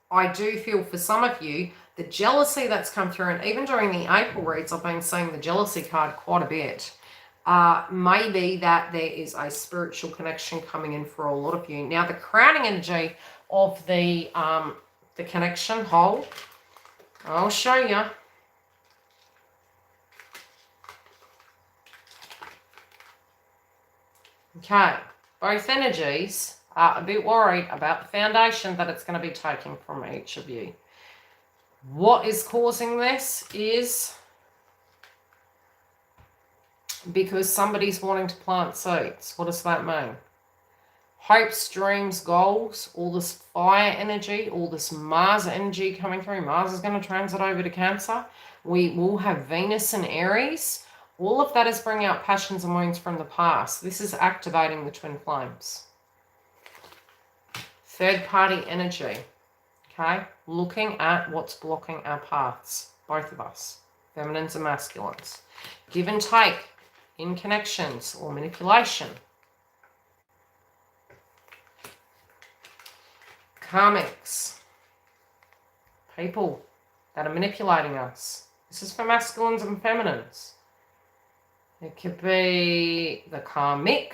I do feel for some of you, the jealousy that's come through, and even during the April reads, I've been seeing the jealousy card quite a bit. Maybe that there is a spiritual connection coming in for a lot of you. Now, the crowning energy of the connection, hold, I'll show you. Okay, both energies are a bit worried about the foundation that it's going to be taking from each of you. What is causing this is because somebody's wanting to plant seeds. What does that mean? Hopes, dreams, goals, all this fire energy, all this Mars energy coming through. Mars is going to transit over to Cancer. We will have Venus and Aries. All of that is bringing out passions and wounds from the past. This is activating the twin flames. Third party energy. Okay, looking at what's blocking our paths. Both of us, feminines and masculines. Give and take in connections or manipulation. Karmics, people that are manipulating us. This is for masculines and feminines. It could be the karmics,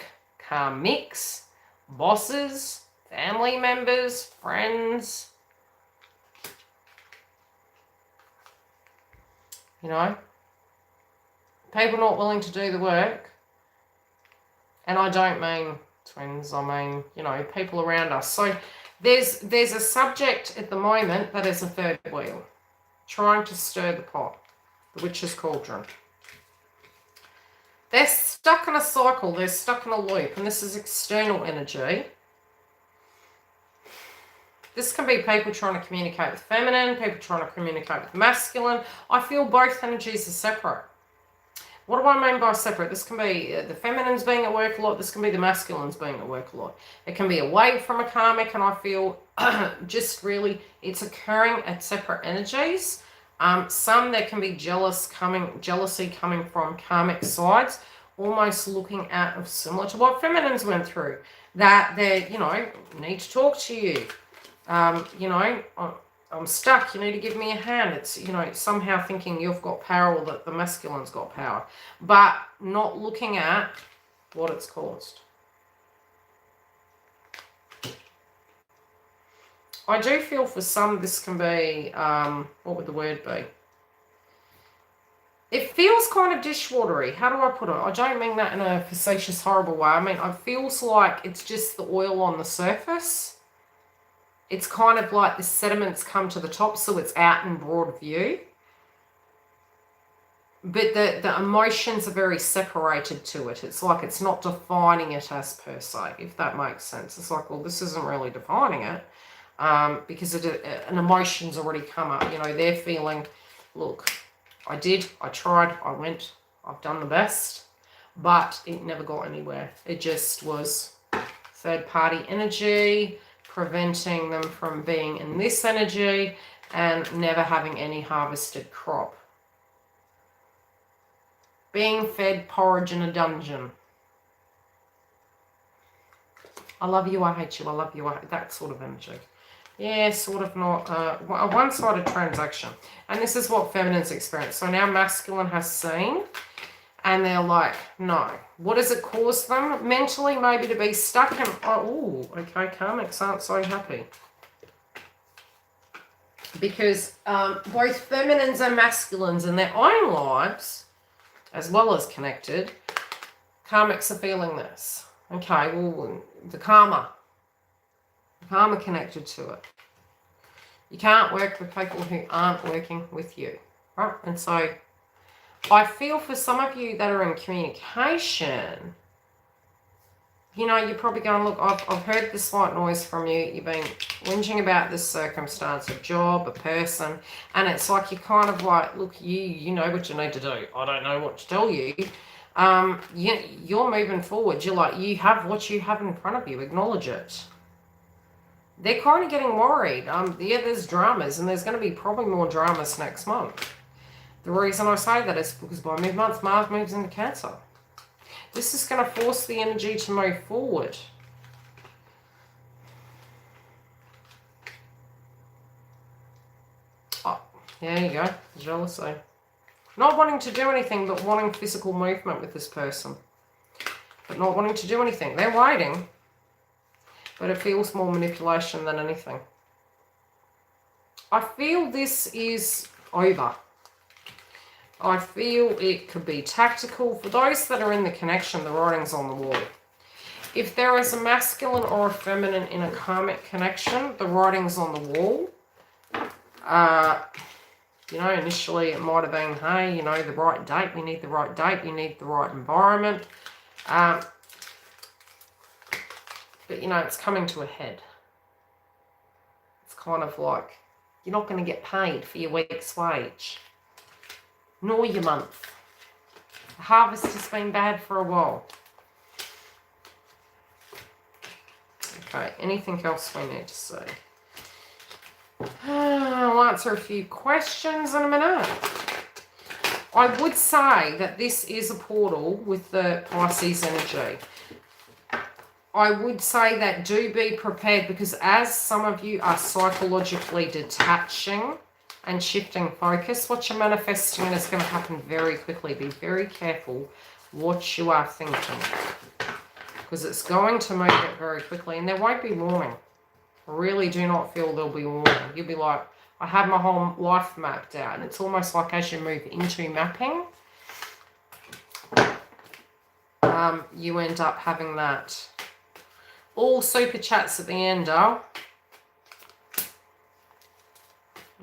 bosses, family members, friends. You know, people not willing to do the work. And I don't mean twins, I mean, you know, people around us. So there's a subject at the moment that is a third wheel, trying to stir the pot, the witch's cauldron. They're stuck in a cycle, they're stuck in a loop, and this is external energy. This can be people trying to communicate with feminine, people trying to communicate with masculine. I feel both energies are separate. What do I mean by separate? This can be the feminines being at work a lot. This can be the masculines being at work a lot. It can be away from a karmic, and I feel just really it's occurring at separate energies. Some there can be jealousy coming from karmic sides, almost looking at similar to what feminines went through. That they, you know, need to talk to you. You know, I'm stuck, you need to give me a hand. It's, you know, somehow thinking you've got power or that the masculine's got power, but not looking at what it's caused. I do feel for some this can be, what would the word be? It feels kind of dishwatery. How do I put it? I don't mean that in a facetious, horrible way. I mean, it feels like it's just the oil on the surface. It's kind of like the sediments come to the top, so it's out in broad view. But the emotions are very separated to it. It's like it's not defining it as per se, if that makes sense. It's like, well, this isn't really defining it because an emotion's already come up. You know, they're feeling, look, I tried, I went, I've done the best, but it never got anywhere. It just was third-party energy, preventing them from being in this energy and never having any harvested crop. Being fed porridge in a dungeon. I love you, I hate you, I love you, that sort of energy. Yeah, sort of not a one-sided transaction. And this is what feminines experience. So now masculine has seen, and they're like, no. What does it cause them? Mentally, maybe to be stuck in, oh, okay, karmics aren't so happy. Because both feminines and masculines in their own lives, as well as connected, karmics are feeling this. Okay, well, the karma connected to it. You can't work with people who aren't working with you, right? And so I feel for some of you that are in communication, you know, you're probably going, look, I've heard this slight noise from you. You've been whinging about this circumstance, a job, a person. And it's like you're kind of like, look, you know what you need to do. I don't know what to tell you. You're moving forward. You're like, you have what you have in front of you. Acknowledge it. They're kind of getting worried. Yeah, there's dramas. And there's going to be probably more dramas next month. The reason I say that is because by mid-month, Mars moves into Cancer. This is going to force the energy to move forward. Oh, there you go. Jealousy. Not wanting to do anything, but wanting physical movement with this person. But not wanting to do anything. They're waiting. But it feels more manipulation than anything. I feel this is over. I feel it could be tactical. For those that are in the connection, the writing's on the wall. If there is a masculine or a feminine in a karmic connection, the writing's on the wall. You know, initially it might have been, hey, you know, the right date. We need the right date. You need the right environment. But, you know, it's coming to a head. It's kind of like, you're not going to get paid for your week's wage. Nor your month. The harvest has been bad for a while. Okay, anything else we need to see? I'll answer a few questions in a minute. I would say that this is a portal with the Pisces energy. I would say that do be prepared, because as some of you are psychologically detaching and shifting focus, what you're manifesting is going to happen very quickly. Be very careful what you are thinking, because it's going to move it very quickly, and there won't be warning. I really do not feel there'll be warning. You'll be like, I have my whole life mapped out, and it's almost like as you move into mapping, you end up having that. All super chats at the end are.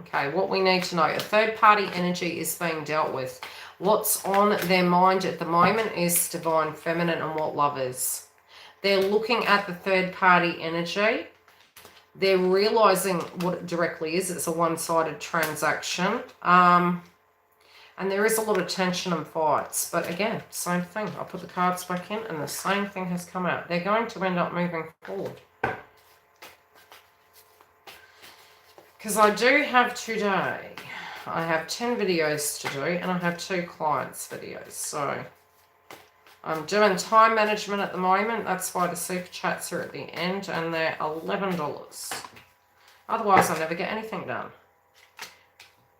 Okay, what we need to know. A third party energy is being dealt with. What's on their mind at the moment is divine feminine and what love is. They're looking at the third party energy. They're realizing what it directly is. It's a one-sided transaction. And there is a lot of tension and fights. But again, same thing. I put the cards back in and the same thing has come out. They're going to end up moving forward. Because I do have today, I have 10 videos to do and I have 2 clients' videos. So I'm doing time management at the moment. That's why the super chats are at the end and they're $11. Otherwise, I'll never get anything done.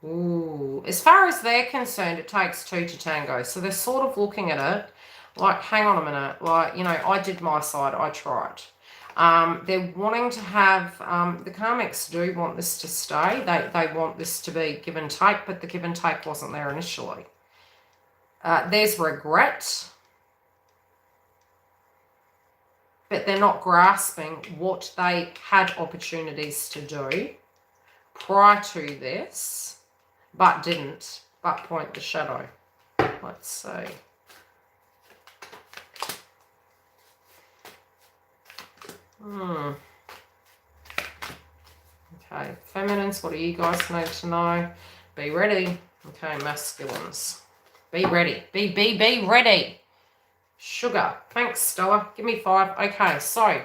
Ooh, as far as they're concerned, it takes 2 to tango. So they're sort of looking at it like, hang on a minute, like, you know, I did my side, I tried. They're wanting to have, the karmics do want this to stay. They want this to be give and take, but the give and take wasn't there initially. There's regret, but they're not grasping what they had opportunities to do prior to this, but didn't, but point the shadow. Let's see. Okay, feminines, what do you guys need to know? Be ready. Okay, masculines. Be ready. Be ready. Sugar. Thanks, Stella. Give me 5. Okay, so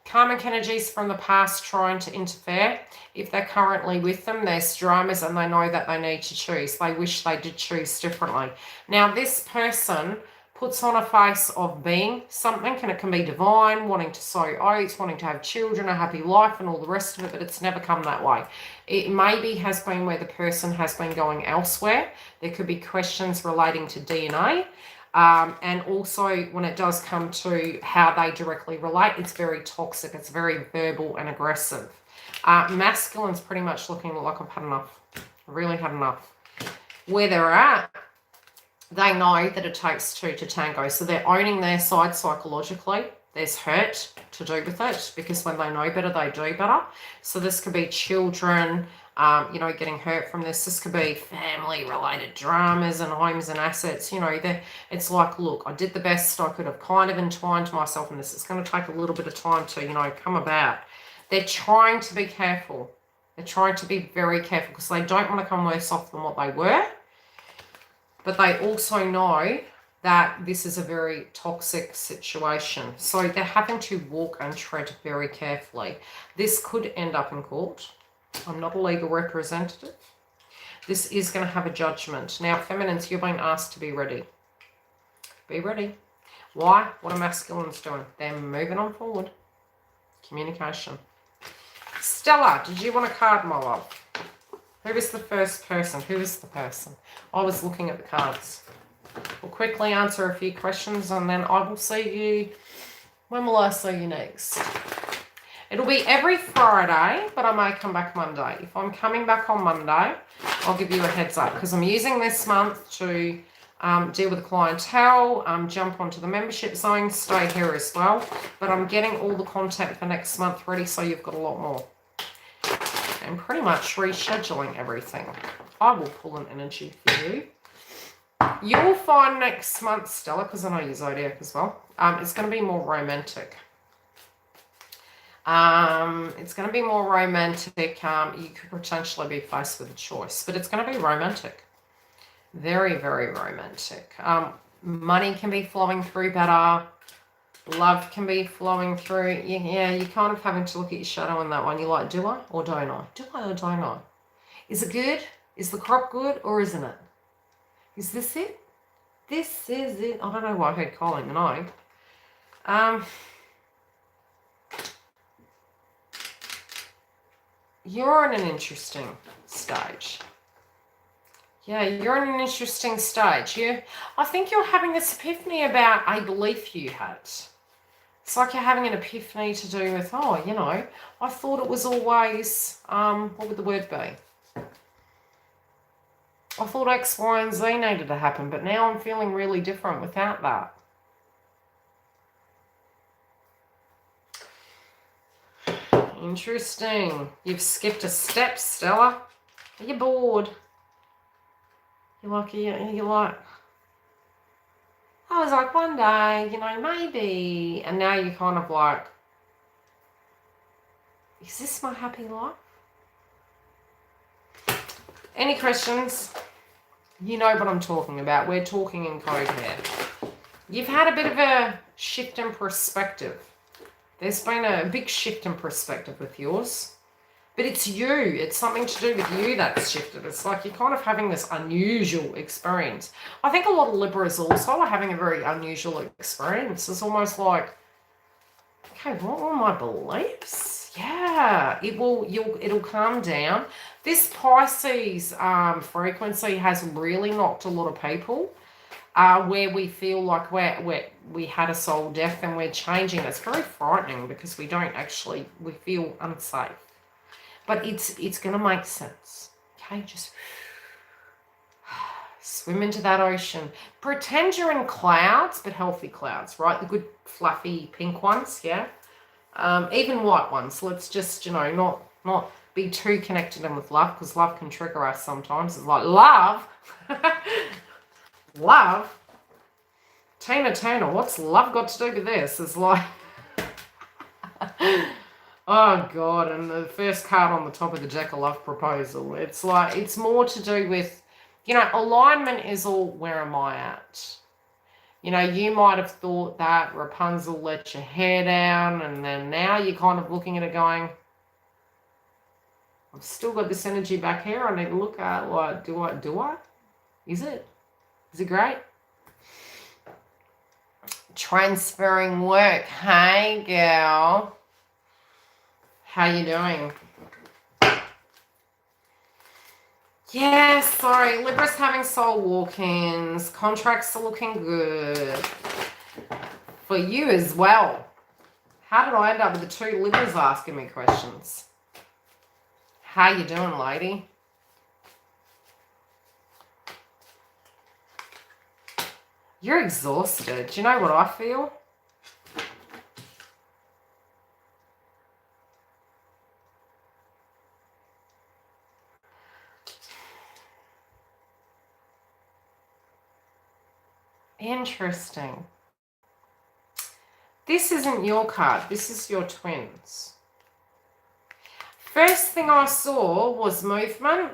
karmic energies from the past trying to interfere. If they're currently with them, there's dramas and they know that they need to choose. They wish they did choose differently. Now, this person puts on a face of being something, and it can be divine, wanting to sow oats, wanting to have children, a happy life, and all the rest of it, but it's never come that way. It maybe has been where the person has been going elsewhere. There could be questions relating to DNA. And also when it does come to how they directly relate, it's very toxic. It's very verbal and aggressive. Masculine's pretty much looking like I've had enough. I really had enough. Where they're at, they know that it takes 2 to tango. So they're owning their side psychologically. There's hurt to do with it because when they know better, they do better. So this could be children, you know, getting hurt from this. This could be family-related dramas and homes and assets. You know, it's like, look, I did the best I could have kind of entwined myself in this. It's going to take a little bit of time to, you know, come about. They're trying to be careful. They're trying to be very careful because they don't want to come worse off than what they were. But they also know that this is a very toxic situation. So they're having to walk and tread very carefully. This could end up in court. I'm not a legal representative. This is going to have a judgment. Now, feminines, you're being asked to be ready. Be ready. Why? What are masculines doing? They're moving on forward. Communication. Stella, did you want a card, my love? Who is the first person? Who is the person? I was looking at the cards. We'll quickly answer a few questions and then I will see you. When will I see you next? It'll be every Friday, but I may come back Monday. If I'm coming back on Monday, I'll give you a heads up because I'm using this month to deal with the clientele, jump onto the membership zone, stay here as well. But I'm getting all the content for next month ready so you've got a lot more. And pretty much rescheduling everything. I will pull an energy for you. You'll find next month, Stella, because I know your zodiac as well, it's going to be more romantic. It's going to be more romantic. You could potentially be faced with a choice, but it's going to be romantic. Very, very romantic. Money can be flowing through better. Love can be flowing through. Yeah, you're kind of having to look at your shadow in that one. You're like, do I or don't I? Do I or don't I? Is it good? Is the crop good or isn't it? Is this it? This is it. I don't know why I heard calling the night. You're in an interesting stage. Yeah, you're in an interesting stage. I think you're having this epiphany about a belief you had. It's like you're having an epiphany to do with, oh, you know, I thought it was always, what would the word be? I thought X, Y, and Z needed to happen, but now I'm feeling really different without that. Interesting. You've skipped a step, Stella. Are you bored? You're like, I was like, one day, you know, maybe. And now you're kind of like, is this my happy life? Any questions? You know what I'm talking about. We're talking in code here. You've had a bit of a shift in perspective. There's been a big shift in perspective with yours. But it's you. It's something to do with you that's shifted. It's like you're kind of having this unusual experience. I think a lot of Libras also are having a very unusual experience. It's almost like, okay, what were my beliefs? Yeah, it'll calm down. This Pisces frequency has really knocked a lot of people where we feel like we had a soul death and we're changing. It's very frightening because we feel unsafe. But it's going to make sense. Okay, just swim into that ocean. Pretend you're in clouds, but healthy clouds, right? The good fluffy pink ones, yeah? Even white ones. Let's just, you know, not be too connected in with love because love can trigger us sometimes. It's like, love? Love? Tina Turner, what's love got to do with this? It's like... Oh, God, and the first card on the top of the deck, a love proposal. It's like, it's more to do with, you know, alignment is all, where am I at? You know, you might have thought that Rapunzel let your hair down, and then now you're kind of looking at it going, I've still got this energy back here I need to look at. Like, do I? Is it great? Transferring work. Hey, girl. How you doing? Yeah, sorry. Libra's having soul walk-ins. Contracts are looking good. For you as well. How did I end up with the two Libras asking me questions? How you doing, lady? You're exhausted. Do you know what I feel? Interesting. This isn't your card. This is your twins. First thing I saw was movement.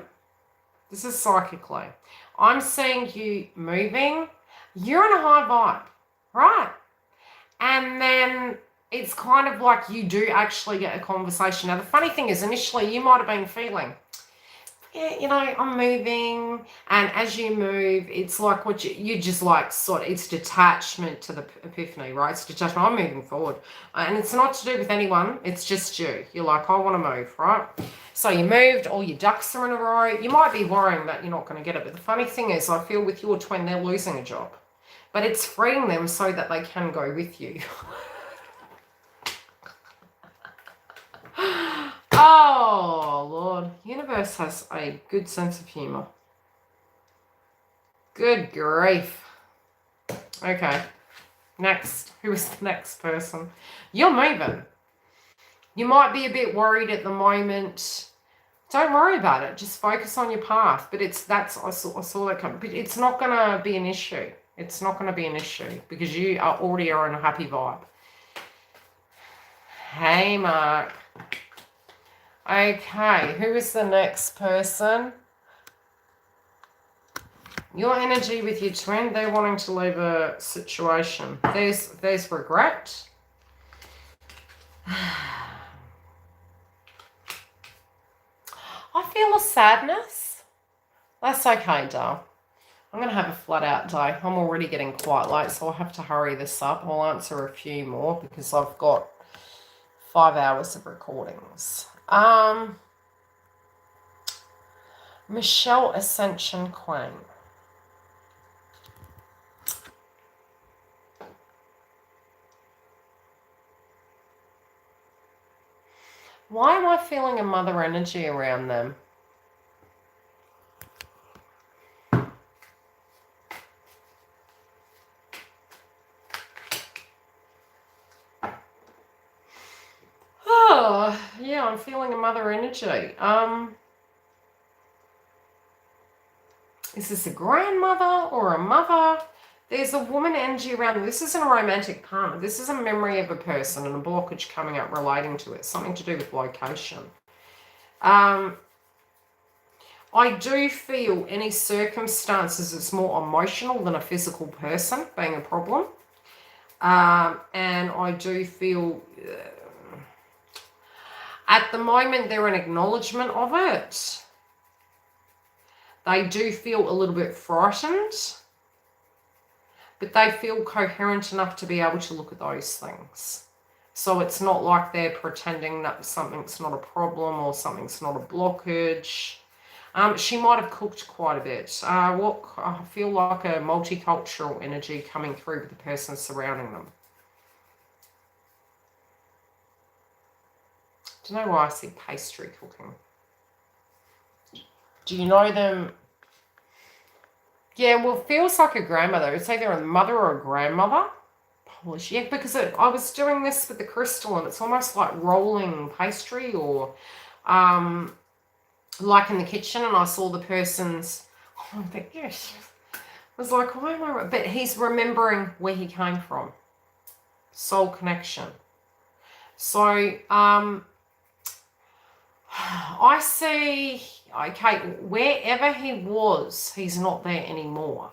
This is psychically. I'm seeing you moving. You're in a high vibe, right? And then it's kind of like you do actually get a conversation. Now, the funny thing is, initially you might have been feeling, yeah, you know, I'm moving. And as you move, it's like what you just like sort of, it's detachment to the epiphany, right? It's detachment. I'm moving forward. And it's not to do with anyone. It's just you. You're like, I want to move, right? So you moved, all your ducks are in a row. You might be worrying that you're not going to get it. But the funny thing is, I feel with your twin, they're losing a job. But it's freeing them so that they can go with you. Oh, Lord. Universe has a good sense of humor. Good grief. Okay. Next. Who is the next person? You're moving. You might be a bit worried at the moment. Don't worry about it. Just focus on your path. But I saw that come. But it's not going to be an issue. It's not going to be an issue because you already are in a happy vibe. Hey, Mark. Okay, who is the next person? Your energy with your twin, they're wanting to leave a situation. There's regret. I feel a sadness. That's okay, doll. I'm going to have a flat out day. I'm already getting quite late, so I'll have to hurry this up. I'll answer a few more because I've got 5 hours of recordings. Michelle Ascension Queen. Why am I feeling a mother energy around them? Oh, yeah, I'm feeling a mother energy. Is this a grandmother or a mother? There's a woman energy around them. This isn't a romantic partner. This is a memory of a person and a blockage coming up relating to it. Something to do with location. I do feel any circumstances it's more emotional than a physical person being a problem. And I do feel at the moment they're an acknowledgement of it. They do feel a little bit frightened, but they feel coherent enough to be able to look at those things. So it's not like they're pretending that something's not a problem or something's not a blockage. She might have cooked quite a bit. I feel like a multicultural energy coming through with the person surrounding them. Do you know why I see pastry cooking? Do you know them? Yeah, well, it feels like a grandmother. It's either a mother or a grandmother. Polish. Yeah, because I was doing this with the crystal and it's almost like rolling pastry or like in the kitchen, and I saw the person's, oh, I think, yes. I was like, why am I? But he's remembering where he came from. Soul connection. So, I see, okay, wherever he was, he's not there anymore.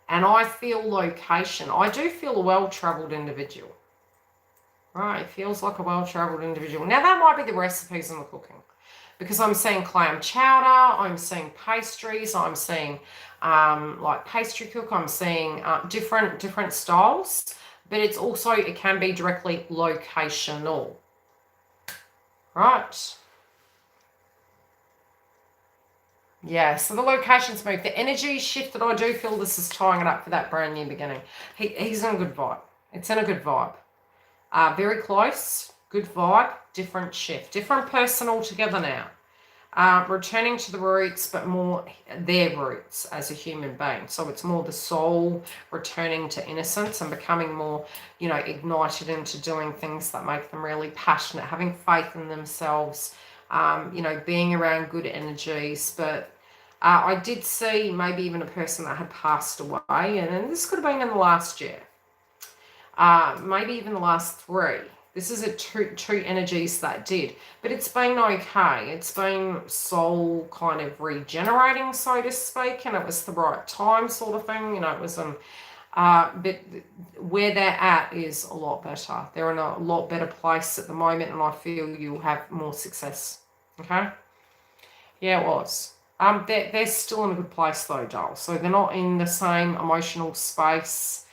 And I feel location. I do feel a well-travelled individual. Right, it feels like a well-travelled individual. Now, that might be the recipes in the cooking. Because I'm seeing clam chowder, I'm seeing pastries, I'm seeing like pastry cook, I'm seeing different styles. But it's also, it can be directly locational. Right. Yeah, so the location's moved. The energy shifted. I do feel this is tying it up for that brand new beginning. He's in a good vibe. It's in a good vibe. Very close, good vibe, different shift. Different person altogether now. Returning to the roots, but more their roots as a human being. So it's more the soul returning to innocence and becoming more, you know, ignited into doing things that make them really passionate, having faith in themselves, you know, being around good energies, but I did see maybe even a person that had passed away, and then this could have been in the last year. Maybe even the last 3. This is a two energies that did, but it's been okay. It's been soul kind of regenerating, so to speak, and it was the right time sort of thing. You know, it was but where they're at is a lot better. They're in a lot better place at the moment, and I feel you'll have more success. Okay? Yeah, it was. They're still in a good place though, doll. So they're not in the same emotional space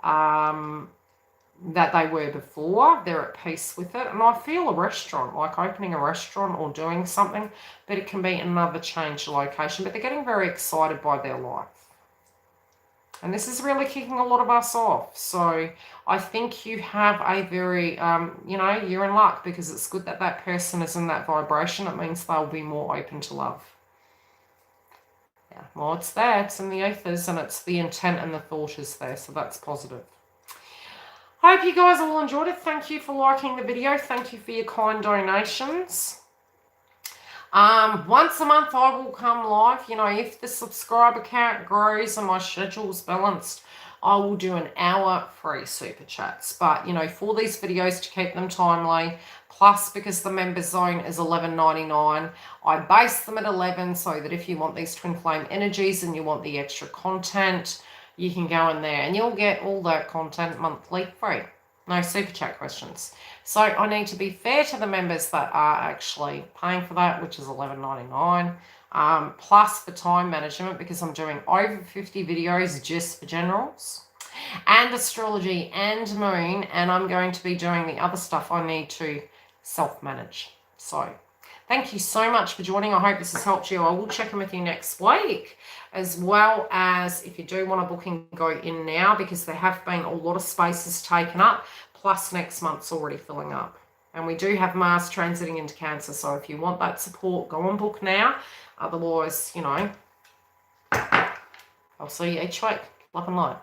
that they were before. They're at peace with it. And I feel a restaurant, like opening a restaurant or doing something, but it can be another change location. But they're getting very excited by their life. And this is really kicking a lot of us off. So I think you have a very, you know, you're in luck, because it's good that that person is in that vibration. It means they'll be more open to love. Yeah, well, it's there. It's in the ethers, and it's the intent and the thought is there. So that's positive. Hope you guys all enjoyed it. Thank you for liking the video. Thank you for your kind donations. Once a month I will come live. You know, if the subscriber count grows and my schedule's balanced, I will do an hour free super chats. But, you know, for these videos, to keep them timely, plus because the member zone is $11.99, I base them at 11 so that if you want these twin flame energies and you want the extra content, you can go in there and you'll get all that content monthly free. No super chat questions. So I need to be fair to the members that are actually paying for that, which is $11.99, plus for time management, because I'm doing over 50 videos just for generals and astrology and moon, and I'm going to be doing the other stuff I need to self-manage. So thank you so much for joining. I hope this has helped you. I will check in with you next week, as well as if you do want a booking, go in now, because there have been a lot of spaces taken up, plus next month's already filling up. And we do have Mars transiting into Cancer, so if you want that support, go and book now. Otherwise, you know, I'll see you each week. Love and light.